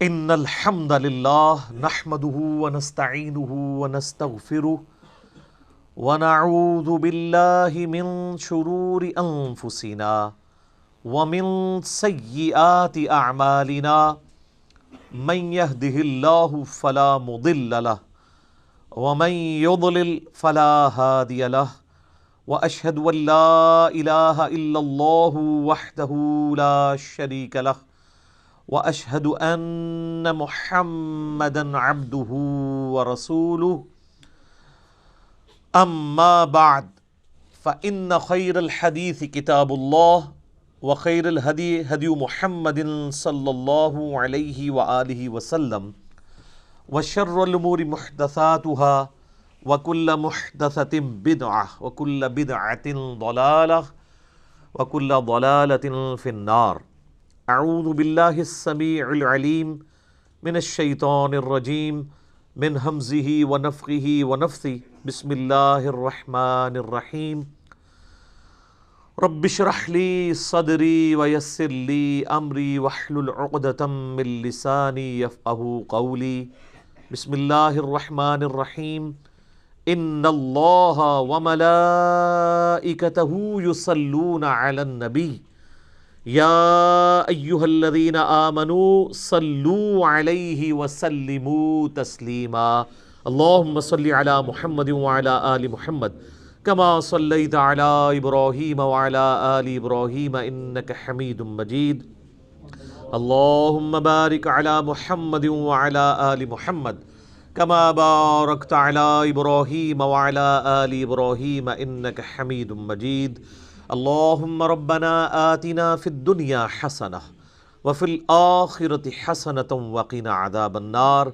ان الحمد للہ نحمده ونستعینه ونستغفره ونعوذ باللہ من شرور انفسنا ومن سیئات اعمالنا من يهده اللہ فلا مضل له ومن يضلل فلا هادی له واشهد ان لا الہ الا اللہ وحدہ لا شریک له واشهد ان محمدا عبده ورسوله اما بعد فان خير الحديث كتاب الله وخير الهدي هدي محمد صلى الله عليه وآله وسلم وشر الامور محدثاتها وكل محدثة بدعة وكل بدعة ضلالة وكل ضلالة في النار. اعوذ باللہ السمیع العلیم من الشیطان الرجیم من ہمزہ ونفخہ ونفثہ بسم اللہ الرحمن الرحیم رب اشرح لی صدری ویسر لی امری واحلل عقدۃ من لسانی یفقہوا قولی. بسم اللہ الرحمن الرحیم ان اللہ وملائکتہ یصلون علی النبی یا ایہا الذین آمنوا صلوا علیہ وسلموا تسلیما. اللہم صل علی محمد وعلی آل محمد کما صلیت علی ابراہیم وعلی آل ابراہیم انک حمید مجید. اللہم بارک علی محمد وعلی آل محمد کما بارکت علی ابراہیم وعلی آل ابراہیم انک حمید مجید. اللہم ربنا آتنا فی الدنیا حسنہ وفی الآخرۃ حسنۃ وقنا عذاب النار.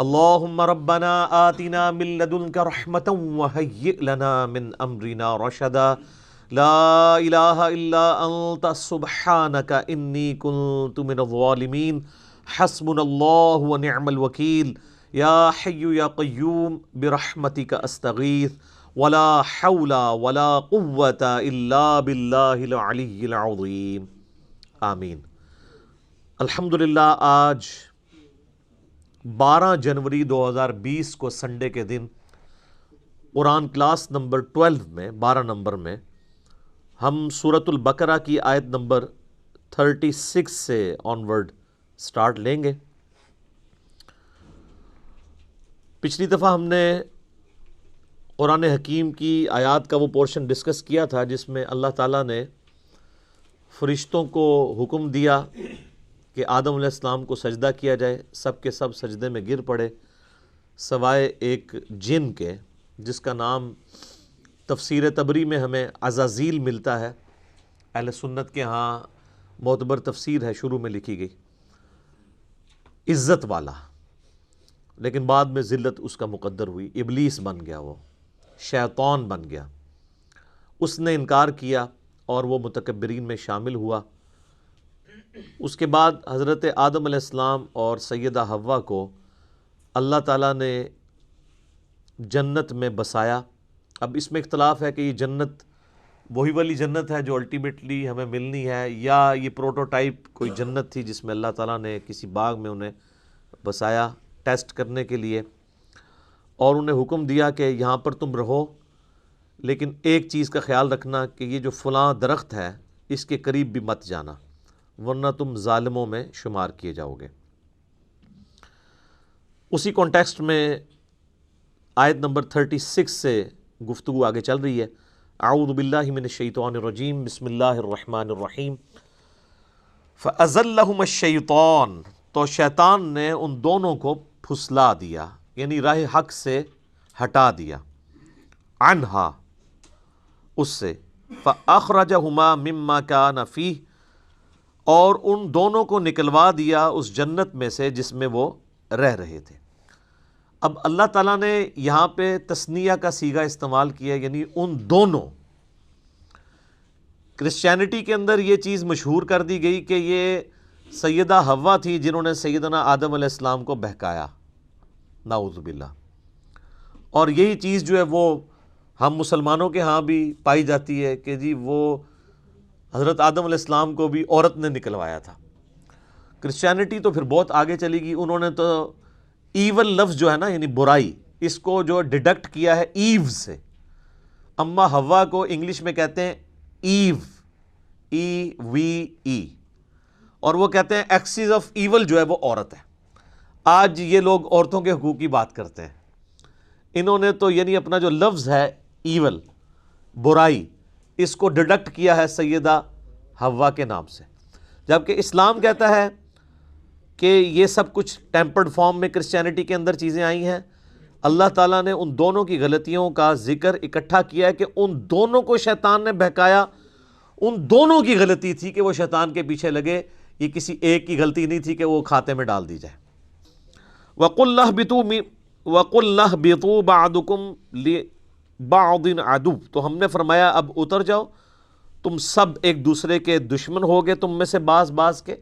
اللہم ربنا آتنا من لدنک رحمۃ وہیئ لنا من امرنا رشدا. لا الہ الا انت سبحانک انی کنت من الظالمین. حسبنا اللہ ونعم الوکیل. یا حی یا قیوم برحمتک استغیث ولا حول ولا قوة الا باللہ العلی العظیم. آمین. الحمدللہ آج 12 جنوری 2020 کو سنڈے کے دن قرآن کلاس نمبر 12 میں 12 نمبر میں ہم سورۃ البقرہ کی آیت نمبر 36 سے آنورڈ سٹارٹ لیں گے. پچھلی دفعہ ہم نے قرآن حکیم کی آیات کا وہ پورشن ڈسکس کیا تھا جس میں اللہ تعالیٰ نے فرشتوں کو حکم دیا کہ آدم علیہ السلام کو سجدہ کیا جائے. سب کے سب سجدے میں گر پڑے سوائے ایک جن کے جس کا نام تفسیر طبری میں ہمیں عزازیل ملتا ہے. اہل سنت کے ہاں معتبر تفسیر ہے، شروع میں لکھی گئی عزت والا، لیکن بعد میں ذلت اس کا مقدر ہوئی. ابلیس بن گیا، وہ شیطان بن گیا. اس نے انکار کیا اور وہ متکبرین میں شامل ہوا. اس کے بعد حضرت آدم علیہ السلام اور سیدہ حوا کو اللہ تعالیٰ نے جنت میں بسایا. اب اس میں اختلاف ہے کہ یہ جنت وہی والی جنت ہے جو الٹیمیٹلی ہمیں ملنی ہے، یا یہ پروٹوٹائپ کوئی جنت تھی جس میں اللہ تعالیٰ نے کسی باغ میں انہیں بسایا ٹیسٹ کرنے کے لیے، اور انہیں حکم دیا کہ یہاں پر تم رہو، لیکن ایک چیز کا خیال رکھنا کہ یہ جو فلاں درخت ہے اس کے قریب بھی مت جانا ورنہ تم ظالموں میں شمار کیے جاؤ گے. اسی کانٹیکسٹ میں آیت نمبر 36 سے گفتگو آگے چل رہی ہے. اعوذ باللہ من الشیطان الرجیم بسم اللہ الرحمن الرحیم. فَأَزَلَّهُمَ الشَّيْطَانُ، تو شیطان نے ان دونوں کو پھسلا دیا، یعنی راہ حق سے ہٹا دیا. عنہا، اس سے. فَأَخْرَجَهُمَا مِمَّا كَانَ فِيهِ، اور ان دونوں کو نکلوا دیا اس جنت میں سے جس میں وہ رہ رہے تھے. اب اللہ تعالیٰ نے یہاں پہ تثنیہ کا صیغہ استعمال کیا، یعنی ان دونوں. کرسچینٹی کے اندر یہ چیز مشہور کر دی گئی کہ یہ سیدہ حوا تھی جنہوں نے سیدنا آدم علیہ السلام کو بہکایا، نعوذ باللہ. اور یہی چیز جو ہے وہ ہم مسلمانوں کے ہاں بھی پائی جاتی ہے کہ جی وہ حضرت آدم علیہ السلام کو بھی عورت نے نکلوایا تھا. کرسچینٹی تو پھر بہت آگے چلی گئی، انہوں نے تو ایول لفظ جو ہے نا یعنی برائی، اس کو جو ڈیڈکٹ کیا ہے ایو سے. اما ہوا کو انگلش میں کہتے ہیں ایو، EVE، اور وہ کہتے ہیں ایکسس آف ایول جو ہے وہ عورت ہے. آج یہ لوگ عورتوں کے حقوق کی بات کرتے ہیں. انہوں نے تو یعنی اپنا جو لفظ ہے ایول، برائی، اس کو ڈیڈکٹ کیا ہے سیدہ حوا کے نام سے، جبکہ اسلام کہتا ہے کہ یہ سب کچھ ٹیمپرڈ فارم میں کرسچینٹی کے اندر چیزیں آئی ہیں. اللہ تعالیٰ نے ان دونوں کی غلطیوں کا ذکر اکٹھا کیا ہے کہ ان دونوں کو شیطان نے بہکایا، ان دونوں کی غلطی تھی کہ وہ شیطان کے پیچھے لگے، یہ کسی ایک کی غلطی نہیں تھی کہ وہ کھاتے میں ڈال دی جائے. وَقُلْ اهْبِطُوا بَعْضُكُمْ لِبَعْضٍ عَدُوٌّ، تو ہم نے فرمایا اب اتر جاؤ، تم سب ایک دوسرے کے دشمن ہوگے، تم میں سے بعض کے.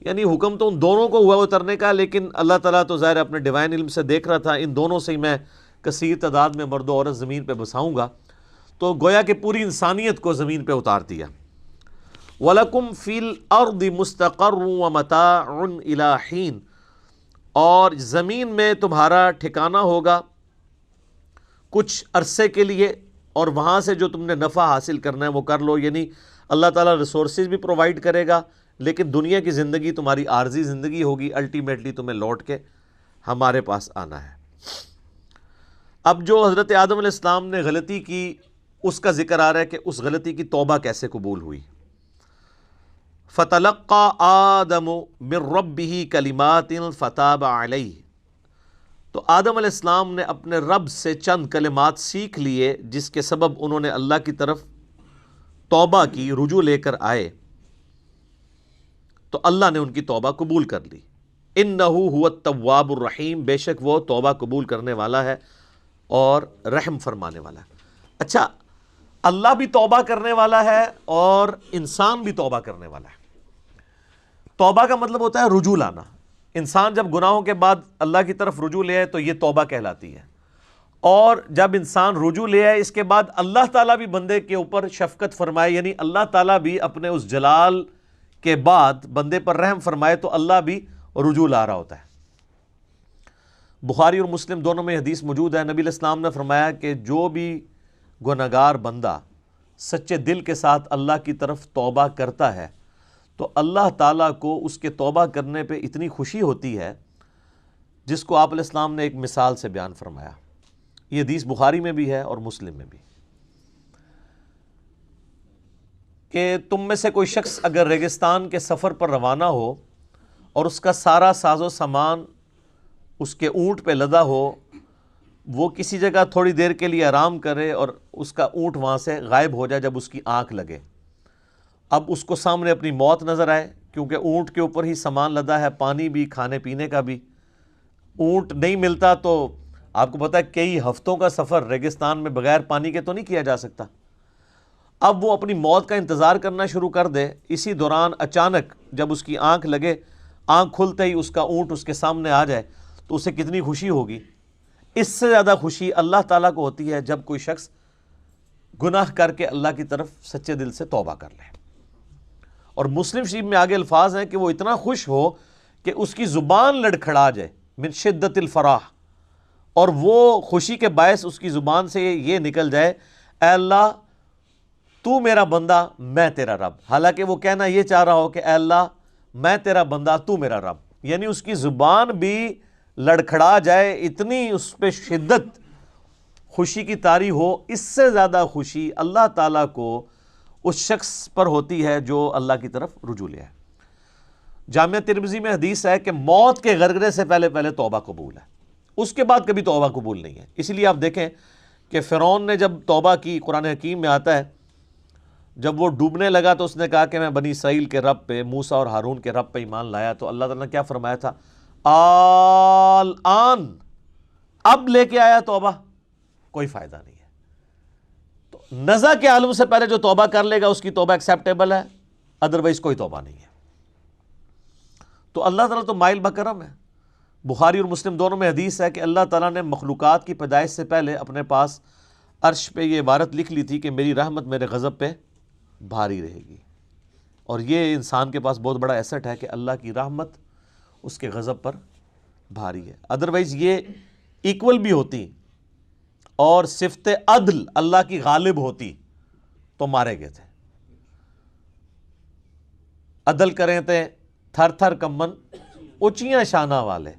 یعنی حکم تو ان دونوں کو ہوا اترنے کا، لیکن اللہ تعالیٰ تو ظاہر اپنے ڈیوائن علم سے دیکھ رہا تھا ان دونوں سے ہی میں کثیر تعداد میں مرد و عورت زمین پہ بساؤں گا، تو گویا کہ پوری انسانیت کو زمین پہ اتار دیا. وَلَكُمْ فِي الْأَرْضِ مُسْتَقَرٌّ وَمَتَاعٌ إِلَىٰ حِينٍ، اور زمین میں تمہارا ٹھکانہ ہوگا کچھ عرصے کے لیے، اور وہاں سے جو تم نے نفع حاصل کرنا ہے وہ کر لو. یعنی اللہ تعالیٰ ریسورسز بھی پرووائڈ کرے گا، لیکن دنیا کی زندگی تمہاری عارضی زندگی ہوگی، الٹیمیٹلی تمہیں لوٹ کے ہمارے پاس آنا ہے. اب جو حضرت آدم علیہ السلام نے غلطی کی اس کا ذکر آ رہا ہے کہ اس غلطی کی توبہ کیسے قبول ہوئی. فَتَلَقَّى آدَمُ مِن رَبِّهِ كَلِمَاتٍ فَتَابَ عَلَيْهِ، تو آدم علیہ السلام نے اپنے رب سے چند کلمات سیکھ لیے جس کے سبب انہوں نے اللہ کی طرف توبہ کی، رجوع لے کر آئے، تو اللہ نے ان کی توبہ قبول کر لی. اِنَّهُ هُوَ التَّوَّابُ الرَّحِيمُ، بے شک وہ توبہ قبول کرنے والا ہے اور رحم فرمانے والا ہے. اچھا، اللہ بھی توبہ کرنے والا ہے اور انسان بھی توبہ کرنے والا ہے. توبہ کا مطلب ہوتا ہے رجوع لانا. انسان جب گناہوں کے بعد اللہ کی طرف رجوع لے آئے تو یہ توبہ کہلاتی ہے، اور جب انسان رجوع لے آئے اس کے بعد اللہ تعالیٰ بھی بندے کے اوپر شفقت فرمائے، یعنی اللہ تعالیٰ بھی اپنے اس جلال کے بعد بندے پر رحم فرمائے، تو اللہ بھی رجوع لا رہا ہوتا ہے. بخاری اور مسلم دونوں میں حدیث موجود ہے، نبی علیہ السلام نے فرمایا کہ جو بھی گنہگار بندہ سچے دل کے ساتھ اللہ کی طرف توبہ کرتا ہے تو اللہ تعالیٰ کو اس کے توبہ کرنے پہ اتنی خوشی ہوتی ہے جس کو آپ علیہ السلام نے ایک مثال سے بیان فرمایا. یہ حدیث بخاری میں بھی ہے اور مسلم میں بھی، کہ تم میں سے کوئی شخص اگر ریگستان کے سفر پر روانہ ہو اور اس کا سارا ساز و سامان اس کے اونٹ پہ لدا ہو، وہ کسی جگہ تھوڑی دیر کے لیے آرام کرے اور اس کا اونٹ وہاں سے غائب ہو جائے جب اس کی آنکھ لگے. اب اس کو سامنے اپنی موت نظر آئے، کیونکہ اونٹ کے اوپر ہی سامان لدا ہے، پانی بھی، کھانے پینے کا بھی. اونٹ نہیں ملتا تو آپ کو پتہ ہے کئی ہفتوں کا سفر ریگستان میں بغیر پانی کے تو نہیں کیا جا سکتا. اب وہ اپنی موت کا انتظار کرنا شروع کر دے، اسی دوران اچانک جب اس کی آنکھ لگے، آنکھ کھلتے ہی اس کا اونٹ اس کے سامنے آ جائے تو اسے کتنی خوشی ہوگی. اس سے زیادہ خوشی اللہ تعالیٰ کو ہوتی ہے جب کوئی شخص گناہ کر کے اللہ کی طرف سچے دل سے توبہ کر لے. اور مسلم شریف میں آگے الفاظ ہیں کہ وہ اتنا خوش ہو کہ اس کی زبان لڑکھڑا جائے، من شدت الفرح، اور وہ خوشی کے باعث اس کی زبان سے یہ نکل جائے، اے اللہ تو میرا بندہ میں تیرا رب. حالانکہ وہ کہنا یہ چاہ رہا ہو کہ اے اللہ میں تیرا بندہ تو میرا رب، یعنی اس کی زبان بھی لڑکھڑا جائے، اتنی اس پہ شدت خوشی کی طاری ہو. اس سے زیادہ خوشی اللہ تعالیٰ کو اس شخص پر ہوتی ہے جو اللہ کی طرف رجوع لے آئے. جامعہ ترمذی میں حدیث ہے کہ موت کے غرغرے سے پہلے توبہ قبول ہے، اس کے بعد کبھی توبہ قبول نہیں ہے. اسی لیے آپ دیکھیں کہ فرعون نے جب توبہ کی، قرآن حکیم میں آتا ہے جب وہ ڈوبنے لگا تو اس نے کہا کہ میں بنی اسرائیل کے رب پہ، موسیٰ اور ہارون کے رب پہ ایمان لایا، تو اللہ تعالیٰ نے کیا فرمایا تھا؟ الآن، اب لے کے آیا توبہ، کوئی فائدہ نہیں ہے. تو نزع کے عالم سے پہلے جو توبہ کر لے گا اس کی توبہ ایکسیپٹیبل ہے، ادروائز کوئی توبہ نہیں ہے. تو اللہ تعالیٰ تو مائل بکرم ہے. بخاری اور مسلم دونوں میں حدیث ہے کہ اللہ تعالیٰ نے مخلوقات کی پیدائش سے پہلے اپنے پاس عرش پہ یہ عبارت لکھ لی تھی کہ میری رحمت میرے غضب پہ بھاری رہے گی. اور یہ انسان کے پاس بہت بڑا ایسٹ ہے کہ اللہ کی رحمت اس کے غضب پر بھاری ہے. ادروائز یہ ایکول بھی ہوتی اور صفت عدل اللہ کی غالب ہوتی تو مارے گئے تھے. عدل کریں تے تھر تھر کمن اچیاں شانہ والے،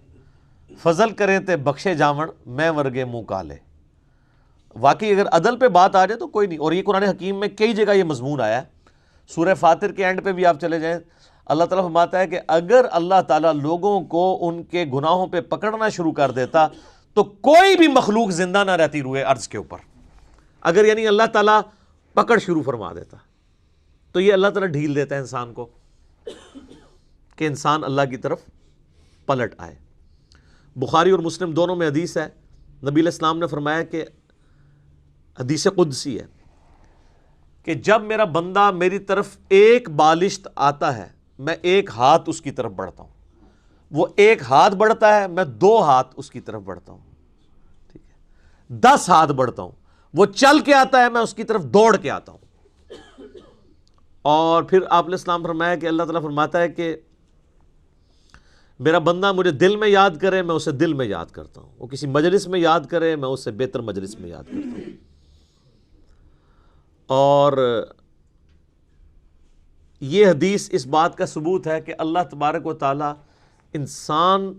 فضل کریں تے بخشے جاون میں ورگے منہ کالے. واقعی اگر عدل پہ بات آ جائے تو کوئی نہیں. اور یہ قرآن حکیم میں کئی جگہ یہ مضمون آیا ہے. سورہ فاطر کے اینڈ پہ بھی آپ چلے جائیں، اللہ تعالیٰ فرماتا ہے کہ اگر اللہ تعالیٰ لوگوں کو ان کے گناہوں پہ پکڑنا شروع کر دیتا تو کوئی بھی مخلوق زندہ نہ رہتی روئے ارض کے اوپر. اگر یعنی اللہ تعالیٰ پکڑ شروع فرما دیتا تو یہ اللہ تعالیٰ ڈھیل دیتا ہے انسان کو کہ انسان اللہ کی طرف پلٹ آئے. بخاری اور مسلم دونوں میں حدیث ہے، نبی علیہ السلام نے فرمایا کہ حدیث قدسی ہے کہ جب میرا بندہ میری طرف ایک بالشت آتا ہے میں ایک ہاتھ اس کی طرف بڑھتا ہوں، وہ ایک ہاتھ بڑھتا ہے میں 2 ہاتھ اس کی طرف بڑھتا ہوں، ٹھیک ہے، 10 ہاتھ بڑھتا ہوں، وہ چل کے آتا ہے میں اس کی طرف دوڑ کے آتا ہوں. اور پھر آپ علیہ السلام فرمایا کہ اللہ تعالیٰ فرماتا ہے کہ میرا بندہ مجھے دل میں یاد کرے میں اسے دل میں یاد کرتا ہوں، وہ کسی مجلس میں یاد کرے میں اسے بہتر مجلس میں یاد کرتا ہوں. اور یہ حدیث اس بات کا ثبوت ہے کہ اللہ تبارک و تعالی انسان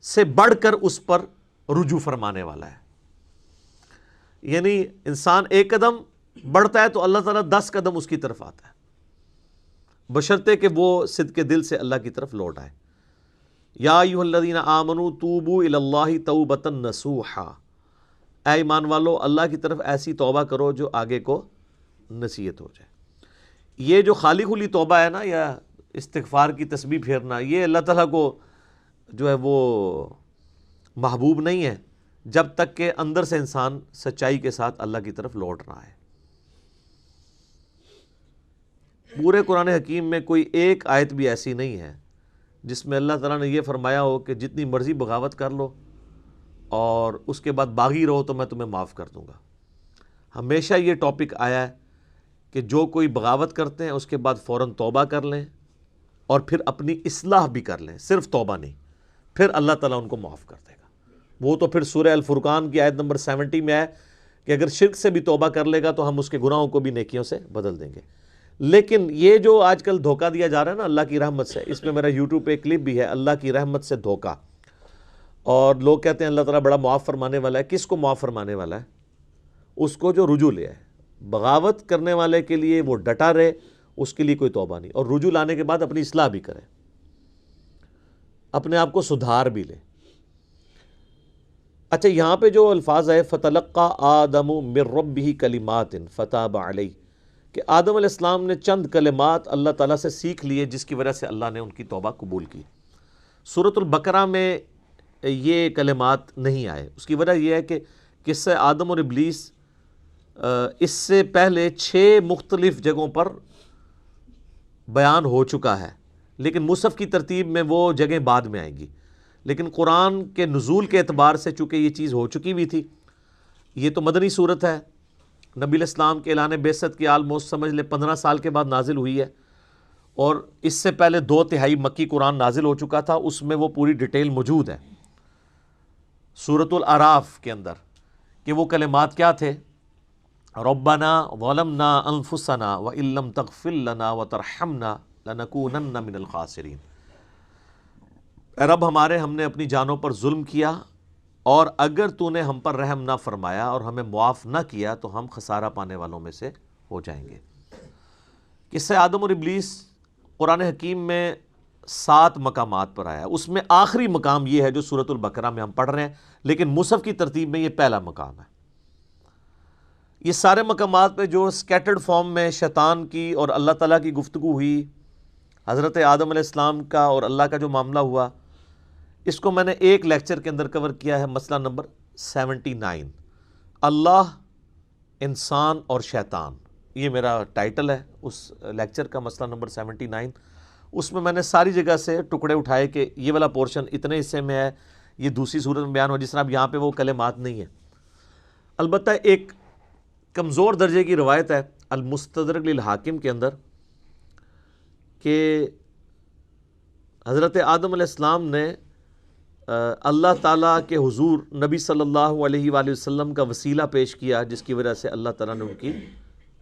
سے بڑھ کر اس پر رجوع فرمانے والا ہے. یعنی انسان ایک قدم بڑھتا ہے تو اللہ تعالیٰ 10 قدم اس کی طرف آتا ہے، بشرطے کہ وہ صدق دل سے اللہ کی طرف لوٹ آئے. یا ایھا الذین آمنوا توبوا الی اللہ توبۃ نصوحا، اے ایمان والو اللہ کی طرف ایسی توبہ کرو جو آگے کو نصیحت ہو جائے. یہ جو خالی کھلی توبہ ہے نا یا استغفار کی تسبیح پھیرنا، یہ اللہ تعالیٰ کو جو ہے وہ محبوب نہیں ہے جب تک کہ اندر سے انسان سچائی کے ساتھ اللہ کی طرف لوٹ رہا ہے. پورے قرآن حکیم میں کوئی ایک آیت بھی ایسی نہیں ہے جس میں اللہ تعالیٰ نے یہ فرمایا ہو کہ جتنی مرضی بغاوت کر لو اور اس کے بعد باغی رہو تو میں تمہیں معاف کر دوں گا. ہمیشہ یہ ٹاپک آیا ہے کہ جو کوئی بغاوت کرتے ہیں اس کے بعد فوراً توبہ کر لیں اور پھر اپنی اصلاح بھی کر لیں، صرف توبہ نہیں، پھر اللہ تعالیٰ ان کو معاف کر دے گا. وہ تو پھر سورہ الفرقان کی آیت نمبر 70 میں ہے کہ اگر شرک سے بھی توبہ کر لے گا تو ہم اس کے گناہوں کو بھی نیکیوں سے بدل دیں گے. لیکن یہ جو آج کل دھوکہ دیا جا رہا ہے نا اللہ کی رحمت سے، اس میں میرا یوٹیوب پہ ایک کلپ بھی ہے، اللہ کی رحمت سے دھوکہ. اور لوگ کہتے ہیں اللہ تعالیٰ بڑا معاف فرمانے والا ہے. کس کو معاف فرمانے والا ہے؟ اس کو جو رجوع لے آئے. بغاوت کرنے والے کے لیے وہ ڈٹا رہے، اس کے لیے کوئی توبہ نہیں، اور رجوع لانے کے بعد اپنی اصلاح بھی کرے، اپنے آپ کو سدھار بھی لے. اچھا یہاں پہ جو الفاظ ہے فَتَلَقَّى آدَمُ مِن رَبِّهِ كَلِمَاتٍ فَتَابَ عَلَيْهِ، کہ آدم علیہ السلام نے چند کلمات اللہ تعالیٰ سے سیکھ لیے جس کی وجہ سے اللہ نے ان کی توبہ قبول کی. سورۃ البقرہ میں یہ کلمات نہیں آئے. اس کی وجہ یہ ہے کہ قصہ آدم اور ابلیس اس سے پہلے 6 مختلف جگہوں پر بیان ہو چکا ہے، لیکن مصحف کی ترتیب میں وہ جگہیں بعد میں آئیں گی. لیکن قرآن کے نزول کے اعتبار سے چونکہ یہ چیز ہو چکی بھی تھی، یہ تو مدنی صورت ہے، نبی علیہ السلام کے اعلان بعثت کی آلموسٹ سمجھ لے 15 سال کے بعد نازل ہوئی ہے، اور اس سے پہلے 2/3 مکی قرآن نازل ہو چکا تھا. اس میں وہ پوری ڈیٹیل موجود ہے سورۃ الاعراف کے اندر کہ وہ کلمات کیا تھے. ربنا ظلمنا انفسنا وان لم تغفر لنا وترحمنا لنکونن من الخاسرین، اے رب ہمارے ہم نے اپنی جانوں پر ظلم کیا اور اگر تو نے ہم پر رحم نہ فرمایا اور ہمیں معاف نہ کیا تو ہم خسارہ پانے والوں میں سے ہو جائیں گے. قصہ آدم اور ابلیس قرآن حکیم میں 7 مقامات پر آیا ہے. اس میں آخری مقام یہ ہے جو سورۃ البقرہ میں ہم پڑھ رہے ہیں، لیکن مصحف کی ترتیب میں یہ پہلا مقام ہے. یہ سارے مقامات پہ جو سکیٹرڈ فارم میں شیطان کی اور اللہ تعالیٰ کی گفتگو ہوئی، حضرت آدم علیہ السلام کا اور اللہ کا جو معاملہ ہوا، اس کو میں نے ایک لیکچر کے اندر کور کیا ہے، مسئلہ نمبر 79، اللہ، انسان اور شیطان. یہ میرا ٹائٹل ہے اس لیکچر کا، مسئلہ نمبر 79. اس میں نے ساری جگہ سے ٹکڑے اٹھائے کہ یہ والا پورشن اتنے حصے میں ہے، یہ دوسری صورت میں بیان ہوا. جس طرح اب یہاں پہ وہ کلمات نہیں ہیں. البتہ ایک کمزور درجے کی روایت ہے المستدرک للحاکم کے اندر کہ حضرت آدم علیہ السلام نے اللہ تعالیٰ کے حضور نبی صلی اللہ علیہ وآلہ وسلم کا وسیلہ پیش کیا، جس کی وجہ سے اللہ تعالیٰ نے ان کی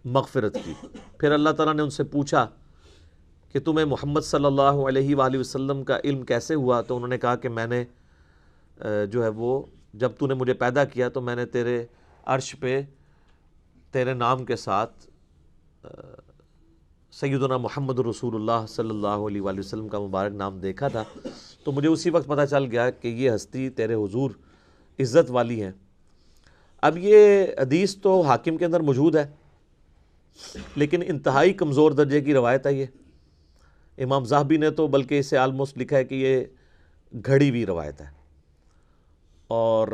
مغفرت کی۔ پھر اللہ تعالیٰ نے ان سے پوچھا کہ تمہیں محمد صلی اللہ علیہ وآلہ وسلم کا علم کیسے ہوا؟ تو انہوں نے کہا کہ میں نے جو ہے وہ جب تو نے مجھے پیدا کیا تو میں نے تیرے عرش پہ تیرے نام کے ساتھ سیدنا محمد رسول اللہ صلی اللہ علیہ وآلہ وسلم کا مبارک نام دیکھا تھا، تو مجھے اسی وقت پتہ چل گیا کہ یہ ہستی تیرے حضور عزت والی ہیں۔ اب یہ حدیث تو حاکم کے اندر موجود ہے، لیکن انتہائی کمزور درجے کی روایت ہے۔ یہ امام ذہبی نے تو بلکہ اسے آلموسٹ لکھا ہے کہ یہ گھڑی ہوئی روایت ہے، اور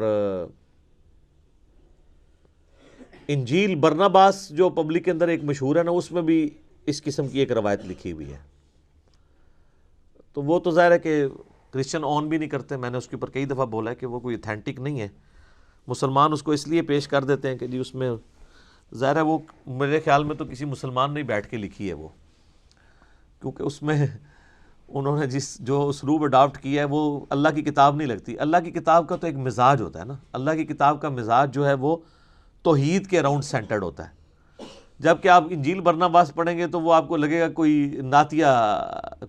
انجیل برناباس جو پبلک کے اندر ایک مشہور ہے نا، اس میں بھی اس قسم کی ایک روایت لکھی ہوئی ہے۔ تو وہ تو ظاہر ہے کہ کرسچن آن بھی نہیں کرتے، میں نے اس کے اوپر کئی دفعہ بولا ہے کہ وہ کوئی اتھینٹک نہیں ہے۔ مسلمان اس کو اس لیے پیش کر دیتے ہیں کہ جی اس میں ظاہر ہے وہ میرے خیال میں تو کسی مسلمان نے بیٹھ کے لکھی ہے وہ، کیونکہ اس میں انہوں نے جو اسلوب اڈاپٹ کیا ہے وہ اللہ کی کتاب نہیں لگتی۔ اللہ کی کتاب کا تو ایک مزاج ہوتا ہے نا، اللہ کی کتاب کا مزاج جو ہے وہ توحید کے اراؤنڈ سینٹرڈ ہوتا ہے، جبکہ آپ انجیل برناباس پڑھیں گے تو وہ آپ کو لگے گا کوئی نعتیہ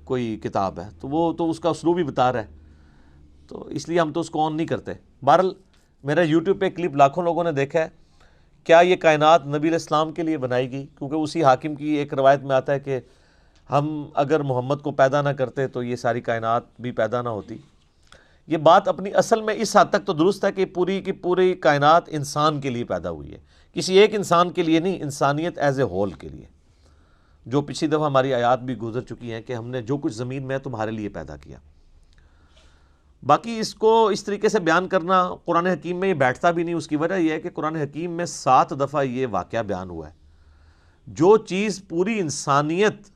کوئی کتاب ہے، تو وہ تو اس کا اسلوب ہی بتا رہا ہے، تو اس لیے ہم تو اس کو آن نہیں کرتے۔ بہرحال میرا یوٹیوب پہ کلپ لاکھوں لوگوں نے دیکھا ہے۔ کیا یہ کائنات نبی علیہ السلام کے لیے بنائی گئی؟ کیونکہ اسی حاکم کی ایک روایت میں آتا ہے کہ ہم اگر محمد کو پیدا نہ کرتے تو یہ ساری کائنات بھی پیدا نہ ہوتی۔ یہ بات اپنی اصل میں اس حد تک تو درست ہے کہ پوری کی پوری کائنات انسان کے لیے پیدا ہوئی ہے، کسی ایک انسان کے لیے نہیں، انسانیت ایز اے ہول کے لیے، جو پچھلی دفعہ ہماری آیات بھی گزر چکی ہیں کہ ہم نے جو کچھ زمین میں ہے تمہارے لیے پیدا کیا۔ باقی اس کو اس طریقے سے بیان کرنا قرآن حکیم میں یہ بیٹھتا بھی نہیں۔ اس کی وجہ یہ ہے کہ قرآن حکیم میں 7 دفعہ یہ واقعہ بیان ہوا ہے۔ جو چیز پوری انسانیت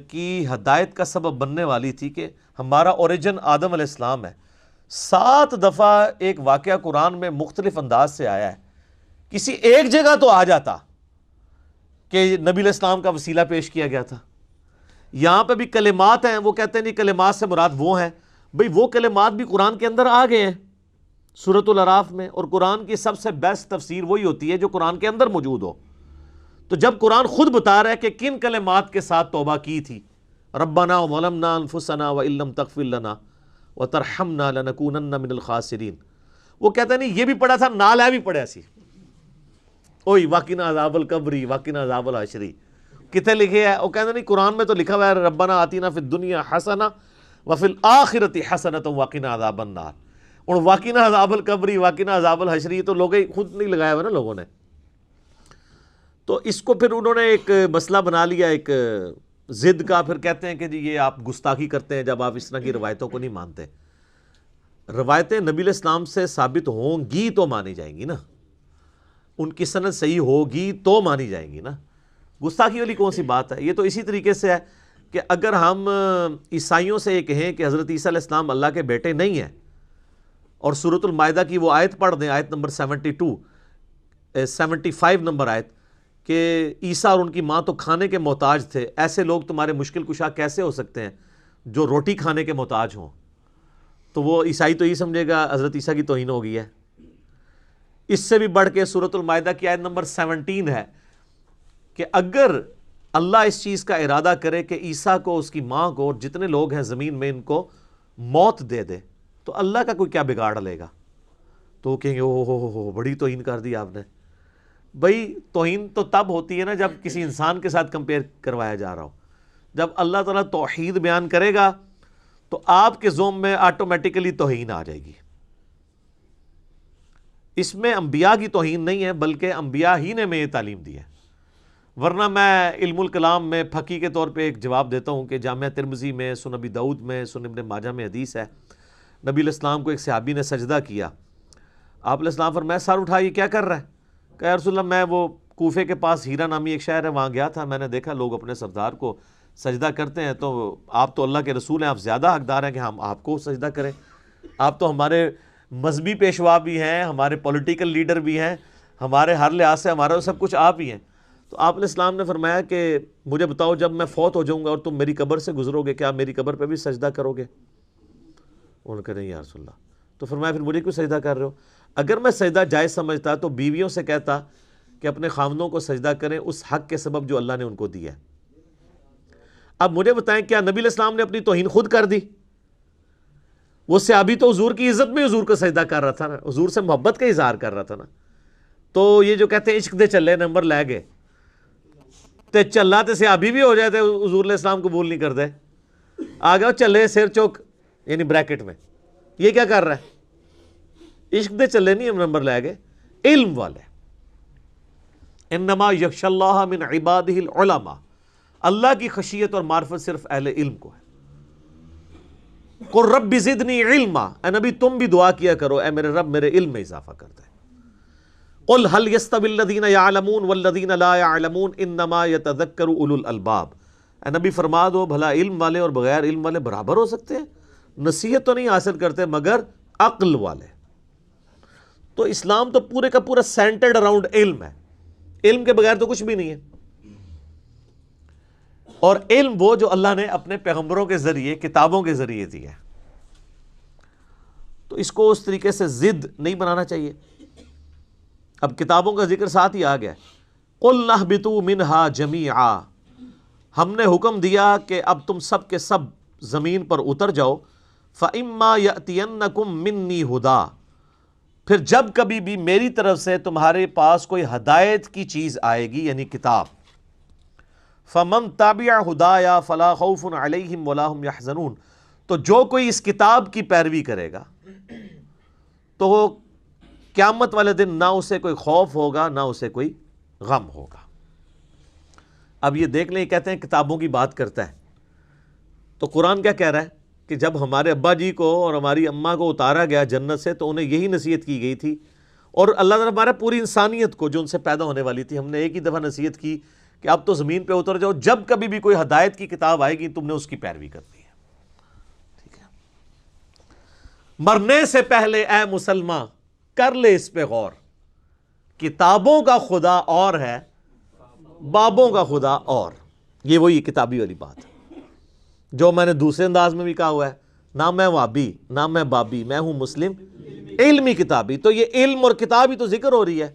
کی ہدایت کا سبب بننے والی تھی کہ ہمارا اوریجن آدم علیہ السلام ہے، 7 دفعہ ایک واقعہ قرآن میں مختلف انداز سے آیا ہے۔ کسی ایک جگہ تو آ جاتا کہ نبی علیہ السلام کا وسیلہ پیش کیا گیا تھا۔ یہاں پہ بھی کلمات ہیں، وہ کہتے ہیں نہیں کلمات سے مراد وہ ہیں، بھئی وہ کلمات بھی قرآن کے اندر آ گئے ہیں سورۃ الاعراف میں، اور قرآن کی سب سے بیسٹ تفسیر وہی ہوتی ہے جو قرآن کے اندر موجود ہو۔ تو جب قرآن خود بتا رہا ہے کہ کن کلمات کے ساتھ توبہ کی تھی، ربنا ظلمنا انفسنا وان لم تغفر لنا وترحمنا لنکونن من الخاسرین، وہ کہتا ہے نہیں یہ بھی پڑھا تھا، نال ہے بھی پڑھا سی، اوئی وقنا عذاب القبر وقنا عذاب الحشر، کتنے لکھے ہے؟ وہ کہتے نہیں قرآن میں تو لکھا ہوا ہے ربنا آتینا فی الدنیا حسنہ وفی الآخرۃ حسنۃ وقنا عذاب النار، اور وقنا عذاب القبر وقنا عذاب الحشر تو لوگ خود نہیں لگایا ہوا نا لوگوں نے۔ تو اس کو پھر انہوں نے ایک مسئلہ بنا لیا، ایک ضد کا، پھر کہتے ہیں کہ جی یہ آپ گستاخی کرتے ہیں جب آپ اس طرح کی روایتوں کو نہیں مانتے۔ روایتیں نبی علیہ السلام سے ثابت ہوں گی تو مانی جائیں گی نا، ان کی سند صحیح ہوگی تو مانی جائیں گی نا، گستاخی والی کون سی بات ہے؟ یہ تو اسی طریقے سے ہے کہ اگر ہم عیسائیوں سے یہ کہیں کہ حضرت عیسیٰ علیہ السلام اللہ کے بیٹے نہیں ہیں، اور سورۃ المائدہ کی وہ آیت پڑھ دیں، آیت نمبر 75 نمبر آیت، کہ عیسیٰ اور ان کی ماں تو کھانے کے محتاج تھے، ایسے لوگ تمہارے مشکل کشا کیسے ہو سکتے ہیں جو روٹی کھانے کے محتاج ہوں؟ تو وہ عیسائی تو یہ سمجھے گا حضرت عیسیٰ کی توہین ہو گئی ہے۔ اس سے بھی بڑھ کے سورۃ المائدہ کی آیت نمبر 17 ہے کہ اگر اللہ اس چیز کا ارادہ کرے کہ عیسیٰ کو، اس کی ماں کو، اور جتنے لوگ ہیں زمین میں ان کو موت دے دے تو اللہ کا کوئی کیا بگاڑ لے گا؟ تو وہ کہیں گے او بڑی توہین کر دی آپ نے۔ بھئی توہین تو تب ہوتی ہے نا جب کسی انسان کے ساتھ کمپیئر کروایا جا رہا ہو۔ جب اللہ تعالیٰ توحید بیان کرے گا تو آپ کے ذوم میں آٹومیٹیکلی توہین آ جائے گی۔ اس میں انبیاء کی توہین نہیں ہے، بلکہ انبیاء ہی نے ہمیں یہ تعلیم دی ہے۔ ورنہ میں علم الکلام میں پھکی کے طور پہ ایک جواب دیتا ہوں کہ جامعہ ترمذی میں، سنن ابی داؤد میں، سنن ابن ماجہ میں حدیث ہے، نبی علیہ السلام کو ایک صحابی نے سجدہ کیا، آپ علیہ السلام فرمایا سر اٹھا یہ کیا کر رہا ہے؟ کہ یا رسول اللہ میں وہ کوفے کے پاس ہیرا نامی ایک شہر ہے وہاں گیا تھا، میں نے دیکھا لوگ اپنے سردار کو سجدہ کرتے ہیں، تو آپ تو اللہ کے رسول ہیں، آپ زیادہ حقدار ہیں کہ ہم آپ کو سجدہ کریں، آپ تو ہمارے مذہبی پیشوا بھی ہیں، ہمارے پولیٹیکل لیڈر بھی ہیں، ہمارے ہر لحاظ سے ہمارا سب کچھ آپ ہی ہیں۔ تو آپ علیہ السلام نے فرمایا کہ مجھے بتاؤ جب میں فوت ہو جاؤں گا اور تم میری قبر سے گزرو گے کیا میری قبر پہ بھی سجدہ کرو گے؟ انہوں نے کہا نہیں یا رسول اللہ. تو فرمایا پھر مجھے کیوں سجدہ کر رہے ہو؟ اگر میں سجدہ جائز سمجھتا تو بیویوں سے کہتا کہ اپنے خاوندوں کو سجدہ کریں اس حق کے سبب جو اللہ نے ان کو دیا ہے. اب مجھے بتائیں کیا نبی علیہ السلام نے اپنی توہین خود کر دی؟ وہ صحابی تو حضور کی عزت میں حضور کو سجدہ کر رہا تھا نا, حضور سے محبت کا اظہار کر رہا تھا نا. تو یہ جو کہتے ہیں عشق دے چلے نمبر لے گئے تے چلا تے صحابی بھی ہو جائے تے حضور علیہ السلام قبول نہیں کر دے, آگے چلے سر چوک یعنی بریکٹ میں. یہ کیا کر رہا ہے؟ عشق دے چلے نہیں نمبر لے گئے, علم والے. انما یخشی اللہ من عبادہ العلماء, اللہ کی خشیت اور معرفت صرف اہل علم کو ہے. قل رب زدنی علما, اے نبی تم بھی دعا کیا کرو اے میرے رب میرے علم میں اضافہ کر دے. قل هل يستوي الذين يعلمون والذين لا يعلمون انما يتذكر اولو الالباب, اے نبی فرما دو بھلا علم والے اور بغیر علم والے برابر ہو سکتے ہیں؟ نصیحت تو نہیں حاصل کرتے مگر عقل والے. تو اسلام تو پورے کا پورا سینٹرڈ اراؤنڈ علم ہے, علم کے بغیر تو کچھ بھی نہیں ہے. اور علم وہ جو اللہ نے اپنے پیغمبروں کے ذریعے کتابوں کے ذریعے دیا ہے, تو اس کو اس طریقے سے ضد نہیں بنانا چاہیے. اب کتابوں کا ذکر ساتھ ہی آ گیا. قُلْ نَهْبِطُوا مِنْهَا جَمِيعًا, ہم نے حکم دیا کہ اب تم سب کے سب زمین پر اتر جاؤ. فَإِمَّا يَأْتِيَنَّكُمْ مِنِّي هُدًى, پھر جب کبھی بھی میری طرف سے تمہارے پاس کوئی ہدایت کی چیز آئے گی یعنی کتاب. فَمَن تَبِعَ هُدَايَا فَلَا خَوْفٌ عَلَيْهِمْ وَلَا هُمْ يَحْزَنُونَ, تو جو کوئی اس کتاب کی پیروی کرے گا تو وہ قیامت والے دن نہ اسے کوئی خوف ہوگا نہ اسے کوئی غم ہوگا. اب یہ دیکھ لیں, یہ کہتے ہیں کتابوں کی بات کرتا ہے, تو قرآن کیا کہہ رہا ہے کہ جب ہمارے ابا جی کو اور ہماری اماں کو اتارا گیا جنت سے تو انہیں یہی نصیحت کی گئی تھی, اور اللہ تعالیٰ ہمارا پوری انسانیت کو جو ان سے پیدا ہونے والی تھی ہم نے ایک ہی دفعہ نصیحت کی کہ اب تو زمین پہ اتر جاؤ, جب کبھی بھی کوئی ہدایت کی کتاب آئے گی تم نے اس کی پیروی کرنی ہے. ٹھیک ہے, مرنے سے پہلے اے مسلمان کر لے اس پہ غور, کتابوں کا خدا اور ہے بابوں کا خدا اور. یہ وہی کتابی والی بات ہے جو میں نے دوسرے انداز میں بھی کہا ہوا ہے, نہ میں وابی نہ میں بابی, میں ہوں مسلم علمی کتابی. تو یہ علم اور کتاب ہی تو ذکر ہو رہی ہے.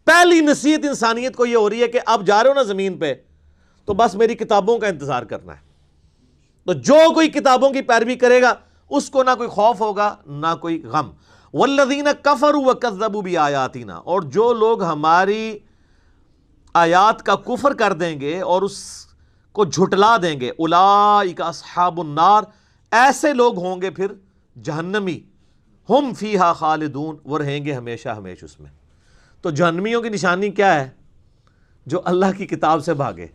پہلی نصیحت انسانیت کو یہ ہو رہی ہے کہ اب جا رہے ہو نا زمین پہ تو بس میری کتابوں کا انتظار کرنا ہے. تو جو کوئی کتابوں کی پیروی کرے گا اس کو نہ کوئی خوف ہوگا نہ کوئی غم. والذین کفروا وکذبوا بآیاتنا, اور جو لوگ ہماری آیات کا کفر کر دیں گے اور اس کو جھٹلا دیں گے, اولئک اصحاب النار, ایسے لوگ ہوں گے پھر جہنمی, ہم فیہا خالدون, وہ رہیں گے ہمیشہ ہمیش اس میں. تو جہنمیوں کی نشانی کیا ہے؟ جو اللہ کی کتاب سے بھاگے.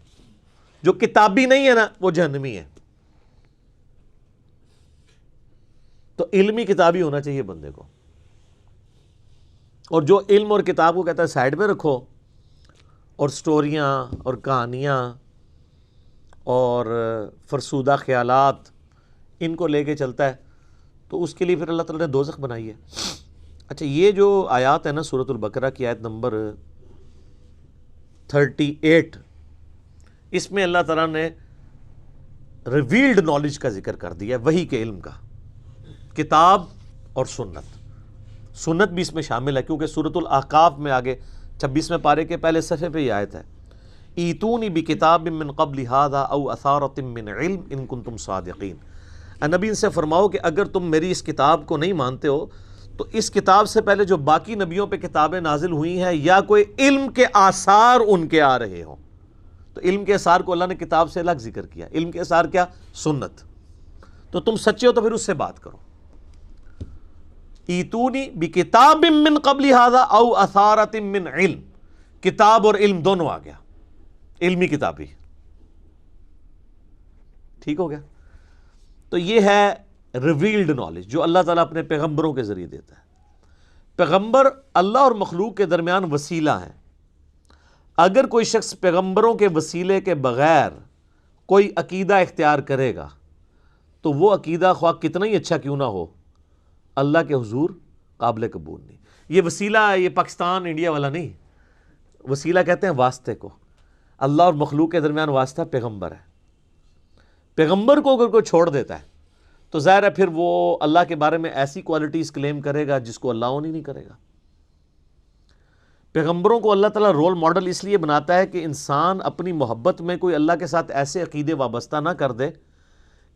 جو کتابی نہیں ہے نا وہ جہنمی ہے. تو علمی کتابی ہونا چاہیے بندے کو, اور جو علم اور کتاب کو کہتا ہے سائڈ میں رکھو اور سٹوریاں اور کہانیاں اور فرسودہ خیالات ان کو لے کے چلتا ہے تو اس کے لیے پھر اللہ تعالیٰ نے دوزخ بنائی ہے. اچھا, یہ جو آیات ہے نا سورۃ البقرہ کی آیت نمبر 38, اس میں اللہ تعالیٰ نے ریویلڈ نالج کا ذکر کر دیا ہے, وحی کے علم کا, کتاب اور سنت. سنت بھی اس میں شامل ہے کیونکہ سورۃ الاحقاف میں آگے 26ویں پارے کے پہلے صفحے پہ یہ آیت ہے, ایتونی بکتاب من قبل ھذا او اثارۃ من علم ان کنتم صادقین. اے نبی ان سے فرماؤ کہ اگر تم میری اس کتاب کو نہیں مانتے ہو تو اس کتاب سے پہلے جو باقی نبیوں پہ کتابیں نازل ہوئی ہیں یا کوئی علم کے آثار ان کے آ رہے ہوں. تو علم کے آثار کو اللہ نے کتاب سے الگ ذکر کیا. علم کے آثار کیا؟ سنت. تو تم سچے ہو تو پھر اس سے بات کرو. ایتونی بکتاب من قبل ھذا او اثارۃ من علم, کتاب اور علم دونوں آ گیا, علمی کتابی. ٹھیک ہو گیا. تو یہ ہے ریویلڈ نالج جو اللہ تعالیٰ اپنے پیغمبروں کے ذریعے دیتا ہے. پیغمبر اللہ اور مخلوق کے درمیان وسیلہ ہیں. اگر کوئی شخص پیغمبروں کے وسیلے کے بغیر کوئی عقیدہ اختیار کرے گا تو وہ عقیدہ خواہ کتنا ہی اچھا کیوں نہ ہو اللہ کے حضور قابل قبول نہیں. یہ وسیلہ یہ پاکستان انڈیا والا نہیں, وسیلہ کہتے ہیں واسطے کو. اللہ اور مخلوق کے درمیان واسطہ پیغمبر ہے. پیغمبر کو اگر کوئی چھوڑ دیتا ہے تو ظاہر ہے پھر وہ اللہ کے بارے میں ایسی کوالٹیز کلیم کرے گا جس کو اللہ اون ہی نہیں کرے گا. پیغمبروں کو اللہ تعالیٰ رول ماڈل اس لیے بناتا ہے کہ انسان اپنی محبت میں کوئی اللہ کے ساتھ ایسے عقیدے وابستہ نہ کر دے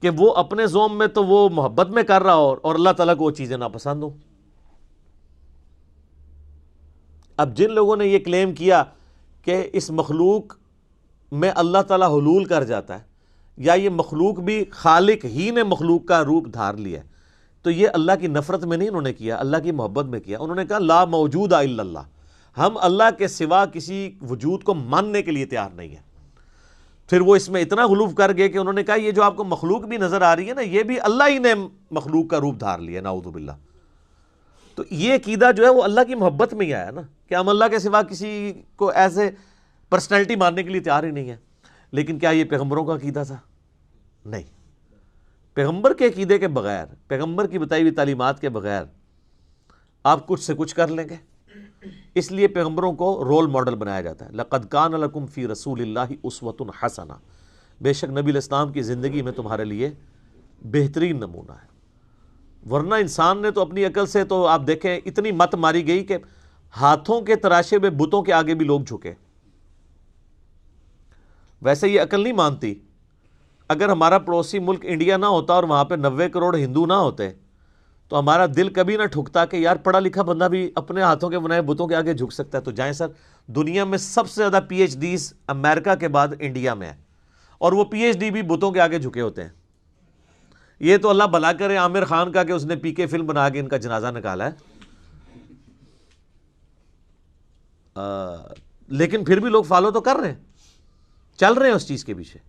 کہ وہ اپنے ذوم میں تو وہ محبت میں کر رہا ہو اور اللہ تعالیٰ کو وہ چیزیں ناپسند ہوں. اب جن لوگوں نے یہ کلیم کیا کہ اس مخلوق میں اللہ تعالیٰ حلول کر جاتا ہے یا یہ مخلوق بھی خالق ہی نے مخلوق کا روپ دھار لیا ہے، تو یہ اللہ کی نفرت میں نہیں انہوں نے کیا، اللہ کی محبت میں کیا. انہوں نے کہا لا موجود الا اللہ، ہم اللہ کے سوا کسی وجود کو ماننے کے لیے تیار نہیں ہیں. پھر وہ اس میں اتنا غلو کر گئے کہ انہوں نے کہا یہ جو آپ کو مخلوق بھی نظر آ رہی ہے نا، یہ بھی اللہ ہی نے مخلوق کا روپ دھار لیا، نعوذ باللہ. تو یہ عقیدہ جو ہے وہ اللہ کی محبت میں ہی آیا نا، کہ ہم اللہ کے سوا کسی کو ایسے پرسنالٹی ماننے کے لیے تیار ہی نہیں ہے. لیکن کیا یہ پیغمبروں کا عقیدہ تھا؟ نہیں. پیغمبر کے عقیدے کے بغیر، پیغمبر کی بتائی ہوئی تعلیمات کے بغیر آپ کچھ سے کچھ کر لیں گے. اس لیے پیغمبروں کو رول ماڈل بنایا جاتا ہے. لَقَدْ كَانَ لَكُمْ فِي رَسُولِ اللَّهِ أُسْوَةٌ حَسَنَةٌ، بے شک نبی الاسلام کی زندگی میں تمہارے لیے بہترین نمونہ ہے. ورنہ انسان نے تو اپنی عقل سے تو آپ دیکھیں اتنی مت ماری گئی کہ ہاتھوں کے تراشے ہوئے بتوں کے آگے بھی لوگ جھکے. ویسے یہ عقل نہیں مانتی. اگر ہمارا پڑوسی ملک انڈیا نہ ہوتا اور وہاں پہ 90 کروڑ ہندو نہ ہوتے تو ہمارا دل کبھی نہ ٹھکتا کہ یار پڑھا لکھا بندہ بھی اپنے ہاتھوں کے بنائے بتوں کے آگے جھک سکتا ہے. تو جائیں سر، دنیا میں سب سے زیادہ پی ایچ ڈیز امریکہ کے بعد انڈیا میں ہے، اور وہ پی ایچ ڈی بھی بتوں کے آگے جھکے ہوتے ہیں. یہ تو اللہ بھلا کرے عامر خان کا کہ اس نے پی کے فلم بنا کے ان کا جنازہ نکالا ہے. لیکن پھر بھی لوگ فالو تو کر رہے ہیں، چل رہے ہیں اس چیز کے پیچھے.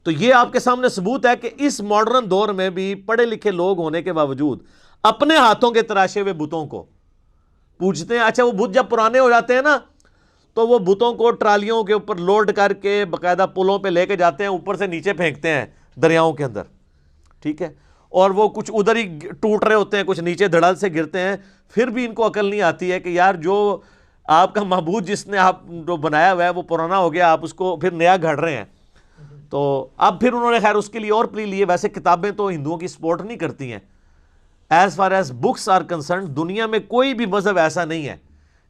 تو یہ آپ کے سامنے ثبوت ہے کہ اس ماڈرن دور میں بھی پڑھے لکھے لوگ ہونے کے باوجود اپنے ہاتھوں کے تراشے ہوئے بتوں کو پوجتے ہیں. اچھا، وہ بت جب پرانے ہو جاتے ہیں نا تو وہ بتوں کو ٹرالیوں کے اوپر لوڈ کر کے باقاعدہ پلوں پہ لے کے جاتے ہیں، اوپر سے نیچے پھینکتے ہیں دریاؤں کے اندر، ٹھیک ہے. اور وہ کچھ ادھر ہی ٹوٹ رہے ہوتے ہیں، کچھ نیچے دھڑل سے گرتے ہیں. پھر بھی ان کو عقل نہیں آتی ہے کہ یار جو آپ کا معبود جس نے آپ جو بنایا ہوا ہے وہ پرانا ہو گیا، آپ اس کو پھر نیا گھڑ رہے ہیں. تو اب پھر انہوں نے خیر اس کے لیے اور پلی لیے. ویسے کتابیں تو ہندوؤں کی سپورٹ نہیں کرتی ہیں. As far as books are concerned دنیا میں کوئی بھی مذہب ایسا نہیں ہے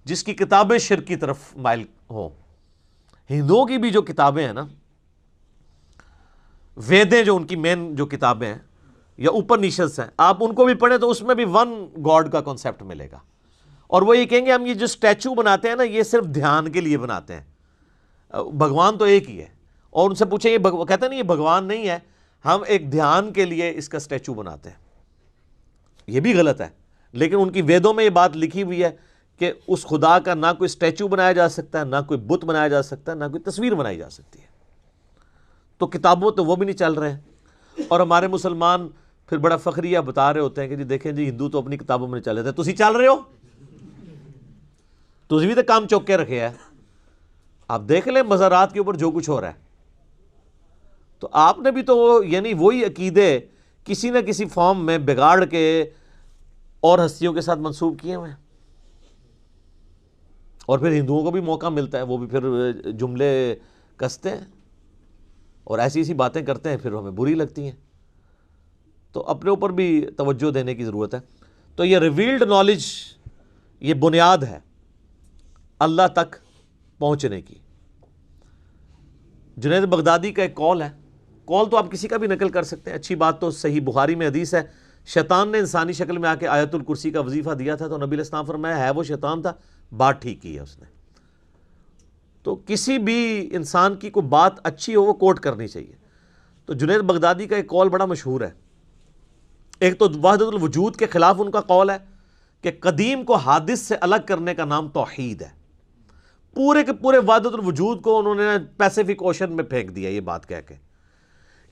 جس کی کتابیں شرک کی طرف مائل ہوں. ہندوؤں کی بھی جو کتابیں ہیں نا، ویدیں جو ان کی مین جو کتابیں ہیں یا اپنیشدس ہیں، آپ ان کو بھی پڑھیں تو اس میں بھی ون گاڈ کا کنسیپٹ ملے گا. اور وہ یہ کہیں گے ہم یہ جو اسٹیچو بناتے ہیں نا یہ صرف دھیان کے لیے بناتے ہیں، بھگوان تو ایک ہی ہے. اور ان سے پوچھیں یہ کہتے ہیں نہیں یہ بھگوان نہیں ہے، ہم ایک دھیان کے لیے اس کا اسٹیچو بناتے ہیں. یہ بھی غلط ہے. لیکن ان کی ویدوں میں یہ بات لکھی ہوئی ہے کہ اس خدا کا نہ کوئی اسٹیچو بنایا جا سکتا ہے، نہ کوئی بت بنایا جا سکتا ہے، نہ کوئی تصویر بنائی جا سکتی ہے. تو کتابوں تو وہ بھی نہیں چل رہے ہیں. اور ہمارے مسلمان پھر بڑا فخریہ بتا رہے ہوتے ہیں کہ جی دیکھیں جی ہندو تو اپنی کتابوں میں نہیں چل رہے تھے، تسی چل رہے ہو، تسی بھی تو کام چوک کے رکھے ہے. آپ دیکھ لیں مزارات کے اوپر جو کچھ ہو رہا ہے. تو آپ نے بھی تو یعنی وہی عقیدے کسی نہ کسی فارم میں بگاڑ کے اور ہستیوں کے ساتھ منسوب کیے ہوئے ہیں. اور پھر ہندوؤں کو بھی موقع ملتا ہے، وہ بھی پھر جملے کستے ہیں اور ایسی ایسی باتیں کرتے ہیں، پھر ہمیں بری لگتی ہیں. تو اپنے اوپر بھی توجہ دینے کی ضرورت ہے. تو یہ ریویلڈ نالج یہ بنیاد ہے اللہ تک پہنچنے کی. جنید بغدادی کا ایک قول ہے، قول تو آپ کسی کا بھی نقل کر سکتے ہیں. اچھی بات تو صحیح بخاری میں حدیث ہے، شیطان نے انسانی شکل میں آ کے آیت الکرسی کا وظیفہ دیا تھا تو نبی علیہ السلام فرمایا ہے وہ شیطان تھا، بات ٹھیک کی ہے اس نے. تو کسی بھی انسان کی کوئی بات اچھی ہو وہ کوٹ کرنی چاہیے. تو جنید بغدادی کا ایک قول بڑا مشہور ہے. ایک تو وحدت الوجود کے خلاف ان کا قول ہے کہ قدیم کو حادث سے الگ کرنے کا نام توحید ہے. پورے کے پورے وحدت الوجود کو انہوں نے پیسیفک اوشن میں پھینک دیا یہ بات کہہ کے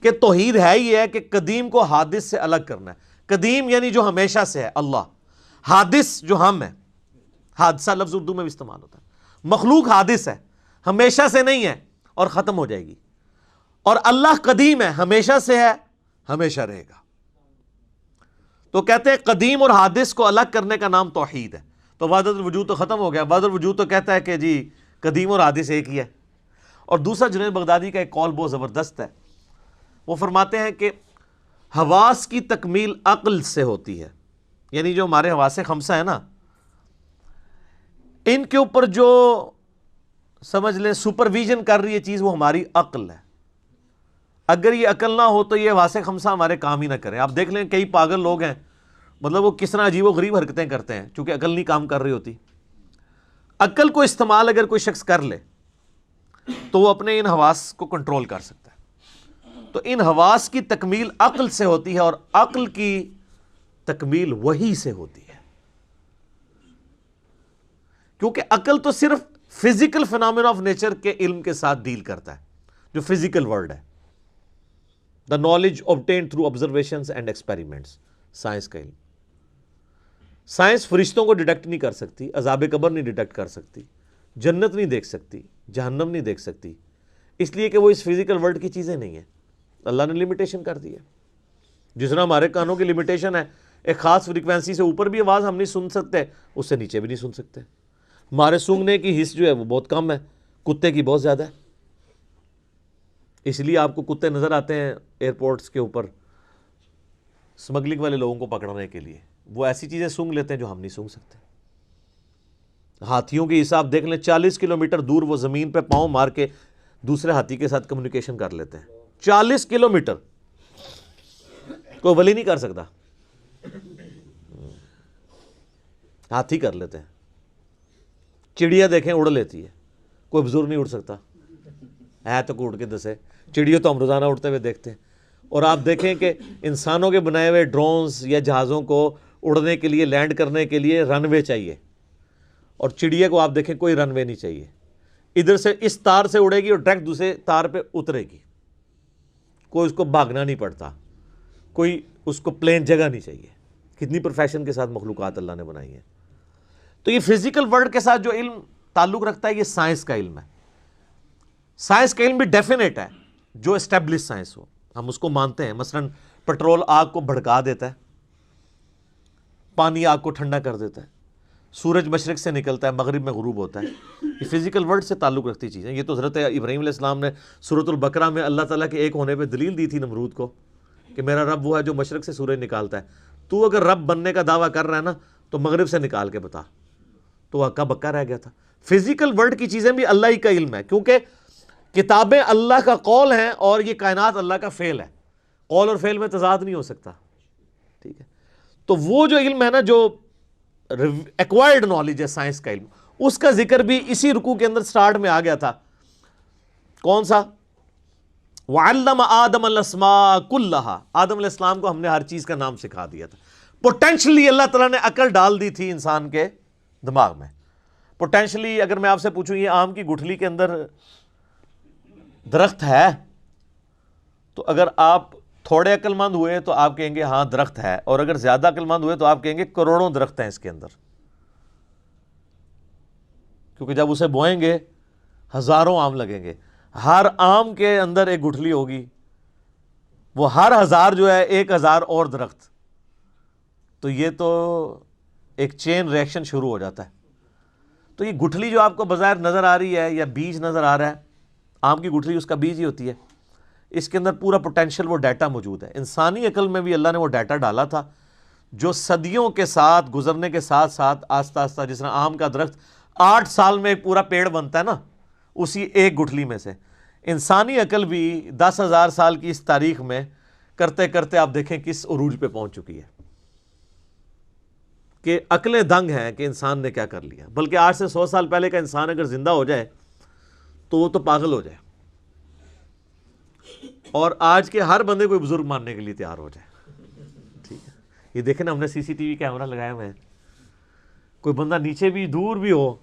کہ توحید ہے ہی ہے کہ قدیم کو حادث سے الگ کرنا ہے. قدیم یعنی جو ہمیشہ سے ہے اللہ، حادث جو ہم ہیں، حادثہ لفظ اردو میں بھی استعمال ہوتا ہے. مخلوق حادث ہے، ہمیشہ سے نہیں ہے اور ختم ہو جائے گی. اور اللہ قدیم ہے، ہمیشہ سے ہے، ہمیشہ رہے گا. تو کہتے ہیں قدیم اور حادث کو الگ کرنے کا نام توحید ہے. تو وحدت الوجود تو ختم ہو گیا. وحدت الوجود تو کہتا ہے کہ جی قدیم اور حادث ایک ہی ہے. اور دوسرا جنید بغدادی کا ایک قول بہت زبردست ہے، وہ فرماتے ہیں کہ حواس کی تکمیل عقل سے ہوتی ہے، یعنی جو ہمارے حواس خمسہ ہیں نا، ان کے اوپر جو سمجھ لیں سپرویژن کر رہی ہے چیز وہ ہماری عقل ہے. اگر یہ عقل نہ ہو تو یہ حواس خمسہ ہمارے کام ہی نہ کریں. آپ دیکھ لیں کئی پاگل لوگ ہیں، مطلب وہ کس طرح عجیب و غریب حرکتیں کرتے ہیں چونکہ عقل نہیں کام کر رہی ہوتی. عقل کو استعمال اگر کوئی شخص کر لے تو وہ اپنے ان حواس کو کنٹرول کر سکتا ہے. تو ان حواس کی تکمیل عقل سے ہوتی ہے اور عقل کی تکمیل وحی سے ہوتی ہے، کیونکہ عقل تو صرف فزیکل فینامنا آف نیچر کے علم کے ساتھ ڈیل کرتا ہے، جو فزیکل ورلڈ ہے. The knowledge obtained through observations and experiments, science کا علم. سائنس فرشتوں کو ڈیٹیکٹ نہیں کر سکتی، عذاب قبر نہیں ڈیٹیکٹ کر سکتی، جنت نہیں دیکھ سکتی، جہنم نہیں دیکھ سکتی، اس لیے کہ وہ اس فزیکل ورلڈ کی چیزیں نہیں ہیں. اللہ نے لمیٹیشن کر دی ہے. جس طرح ہمارے کانوں کی لمیٹیشن ہے، ایک خاص فریکوینسی سے اوپر بھی آواز ہم نہیں سن سکتے، اس سے نیچے بھی نہیں سن سکتے. ہمارے سونگنے کی حس جو ہے وہ بہت کم ہے، کتے کی بہت زیادہ ہے. اس لیے آپ کو کتے نظر آتے ہیں ایئرپورٹس کے اوپر سمگلنگ والے لوگوں کو پکڑنے کے لیے. وہ ایسی چیزیں سونگ لیتے ہیں جو ہم نہیں سونگ سکتے. ہاتھیوں کی حساب دیکھ لیں، 40 کلومیٹر دور وہ زمین پہ پاؤں مار کے دوسرے ہاتھی کے ساتھ کمیونیکیشن کر لیتے ہیں. 40 کلومیٹر کوئی ولی نہیں کر سکتا، ہاتھی کر لیتے ہیں. چڑیا دیکھیں اڑ لیتی ہے، کوئی بزرگ نہیں اڑ سکتا ہے تو کوئی اڑ کے دسے. چڑیوں تو ہم روزانہ اڑتے ہوئے دیکھتے ہیں. اور آپ دیکھیں کہ انسانوں کے بنائے ہوئے ڈرونز یا جہازوں کو اڑنے کے لیے، لینڈ کرنے کے لیے رن وے چاہیے، اور چڑیا کو آپ دیکھیں کوئی رن وے نہیں چاہیے. ادھر سے اس تار سے اڑے گی اور ڈائریکٹ دوسرے تار پہ اترے گی، کوئی اس کو بھاگنا نہیں پڑتا، کوئی اس کو پلین جگہ نہیں چاہیے. کتنی پروفیشن کے ساتھ مخلوقات اللہ نے بنائی ہیں. تو یہ فزیکل ورلڈ کے ساتھ جو علم تعلق رکھتا ہے یہ سائنس کا علم ہے. سائنس کا علم بھی ڈیفینیٹ ہے، جو اسٹیبلش سائنس ہو ہم اس کو مانتے ہیں. مثلا پٹرول آگ کو بھڑکا دیتا ہے، پانی آگ کو ٹھنڈا کر دیتا ہے، سورج مشرق سے نکلتا ہے مغرب میں غروب ہوتا ہے. یہ فزیکل ورلڈ سے تعلق رکھتی چیزیں. یہ تو حضرت ابراہیم علیہ السلام نے سورۃ البقرہ میں اللہ تعالیٰ کے ایک ہونے پہ دلیل دی تھی نمرود کو کہ میرا رب وہ ہے جو مشرق سے سورج نکالتا ہے. تو اگر رب بننے کا دعویٰ کر رہا ہے نا تو مغرب سے نکال کے بتا. تو ہکا بکا رہ گیا تھا. فزیکل ورلڈ کی چیزیں بھی اللہ ہی کا علم ہے، کیونکہ کتابیں اللہ کا قول ہیں اور یہ کائنات اللہ کا فعل ہے. قول اور فعل میں تضاد نہیں ہو سکتا. ٹھیک ہے، تو وہ جو علم ہے نا، جو ایکوائرڈ نالج ہے سائنس کا علم، اس کا ذکر بھی اسی رکوع کے اندر سٹارٹ میں آ گیا تھا. کون سا؟ وَعَلَّمَ آدَمَ الْأَسْمَاءَ كُلَّهَا. آدم علیہ السلام کو ہم نے ہر چیز کا نام سکھا دیا تھا. پوٹینشلی اللہ تعالیٰ نے عقل ڈال دی تھی انسان کے دماغ میں. پوٹینشلی اگر میں آپ سے پوچھوں یہ آم کی گٹھلی کے اندر درخت ہے، تو اگر آپ تھوڑے عقل مند ہوئے تو آپ کہیں گے ہاں درخت ہے، اور اگر زیادہ عقل مند ہوئے تو آپ کہیں گے کروڑوں درخت ہیں اس کے اندر. کیونکہ جب اسے بوئیں گے ہزاروں آم لگیں گے، ہر آم کے اندر ایک گٹھلی ہوگی، وہ ہر ہزار جو ہے 1000 اور درخت. تو یہ تو ایک چین ریئیکشن شروع ہو جاتا ہے. تو یہ گٹھلی جو آپ کو بظاہر نظر آ رہی ہے یا بیج نظر آ رہا ہے، آم کی گٹھلی اس کا بیج ہی ہوتی ہے. اس کے اندر پورا پوٹینشیل وہ ڈیٹا موجود ہے. انسانی عقل میں بھی اللہ نے وہ ڈیٹا ڈالا تھا جو صدیوں کے ساتھ گزرنے کے ساتھ ساتھ آہستہ آہستہ، جس طرح آم کا درخت 8 سال میں ایک پورا پیڑ بنتا ہے نا، اسی ایک گٹھلی میں سے انسانی عقل بھی 10,000 سال کی اس تاریخ میں کرتے کرتے آپ دیکھیں کس عروج پہ پہنچ چکی ہے کہ عقلیں دنگ ہیں کہ انسان نے کیا کر لیا. بلکہ آج سے 100 سال پہلے کا انسان اگر زندہ ہو جائے تو وہ تو پاگل ہو جائے، اور آج کے ہر بندے کوئی بزرگ ماننے کے لیے تیار ہو جائے. ٹھیک ہے، یہ دیکھیں نا ہم نے CCTV کیمرہ لگائے ہوئے ہیں. کوئی بندہ نیچے بھی دور بھی ہو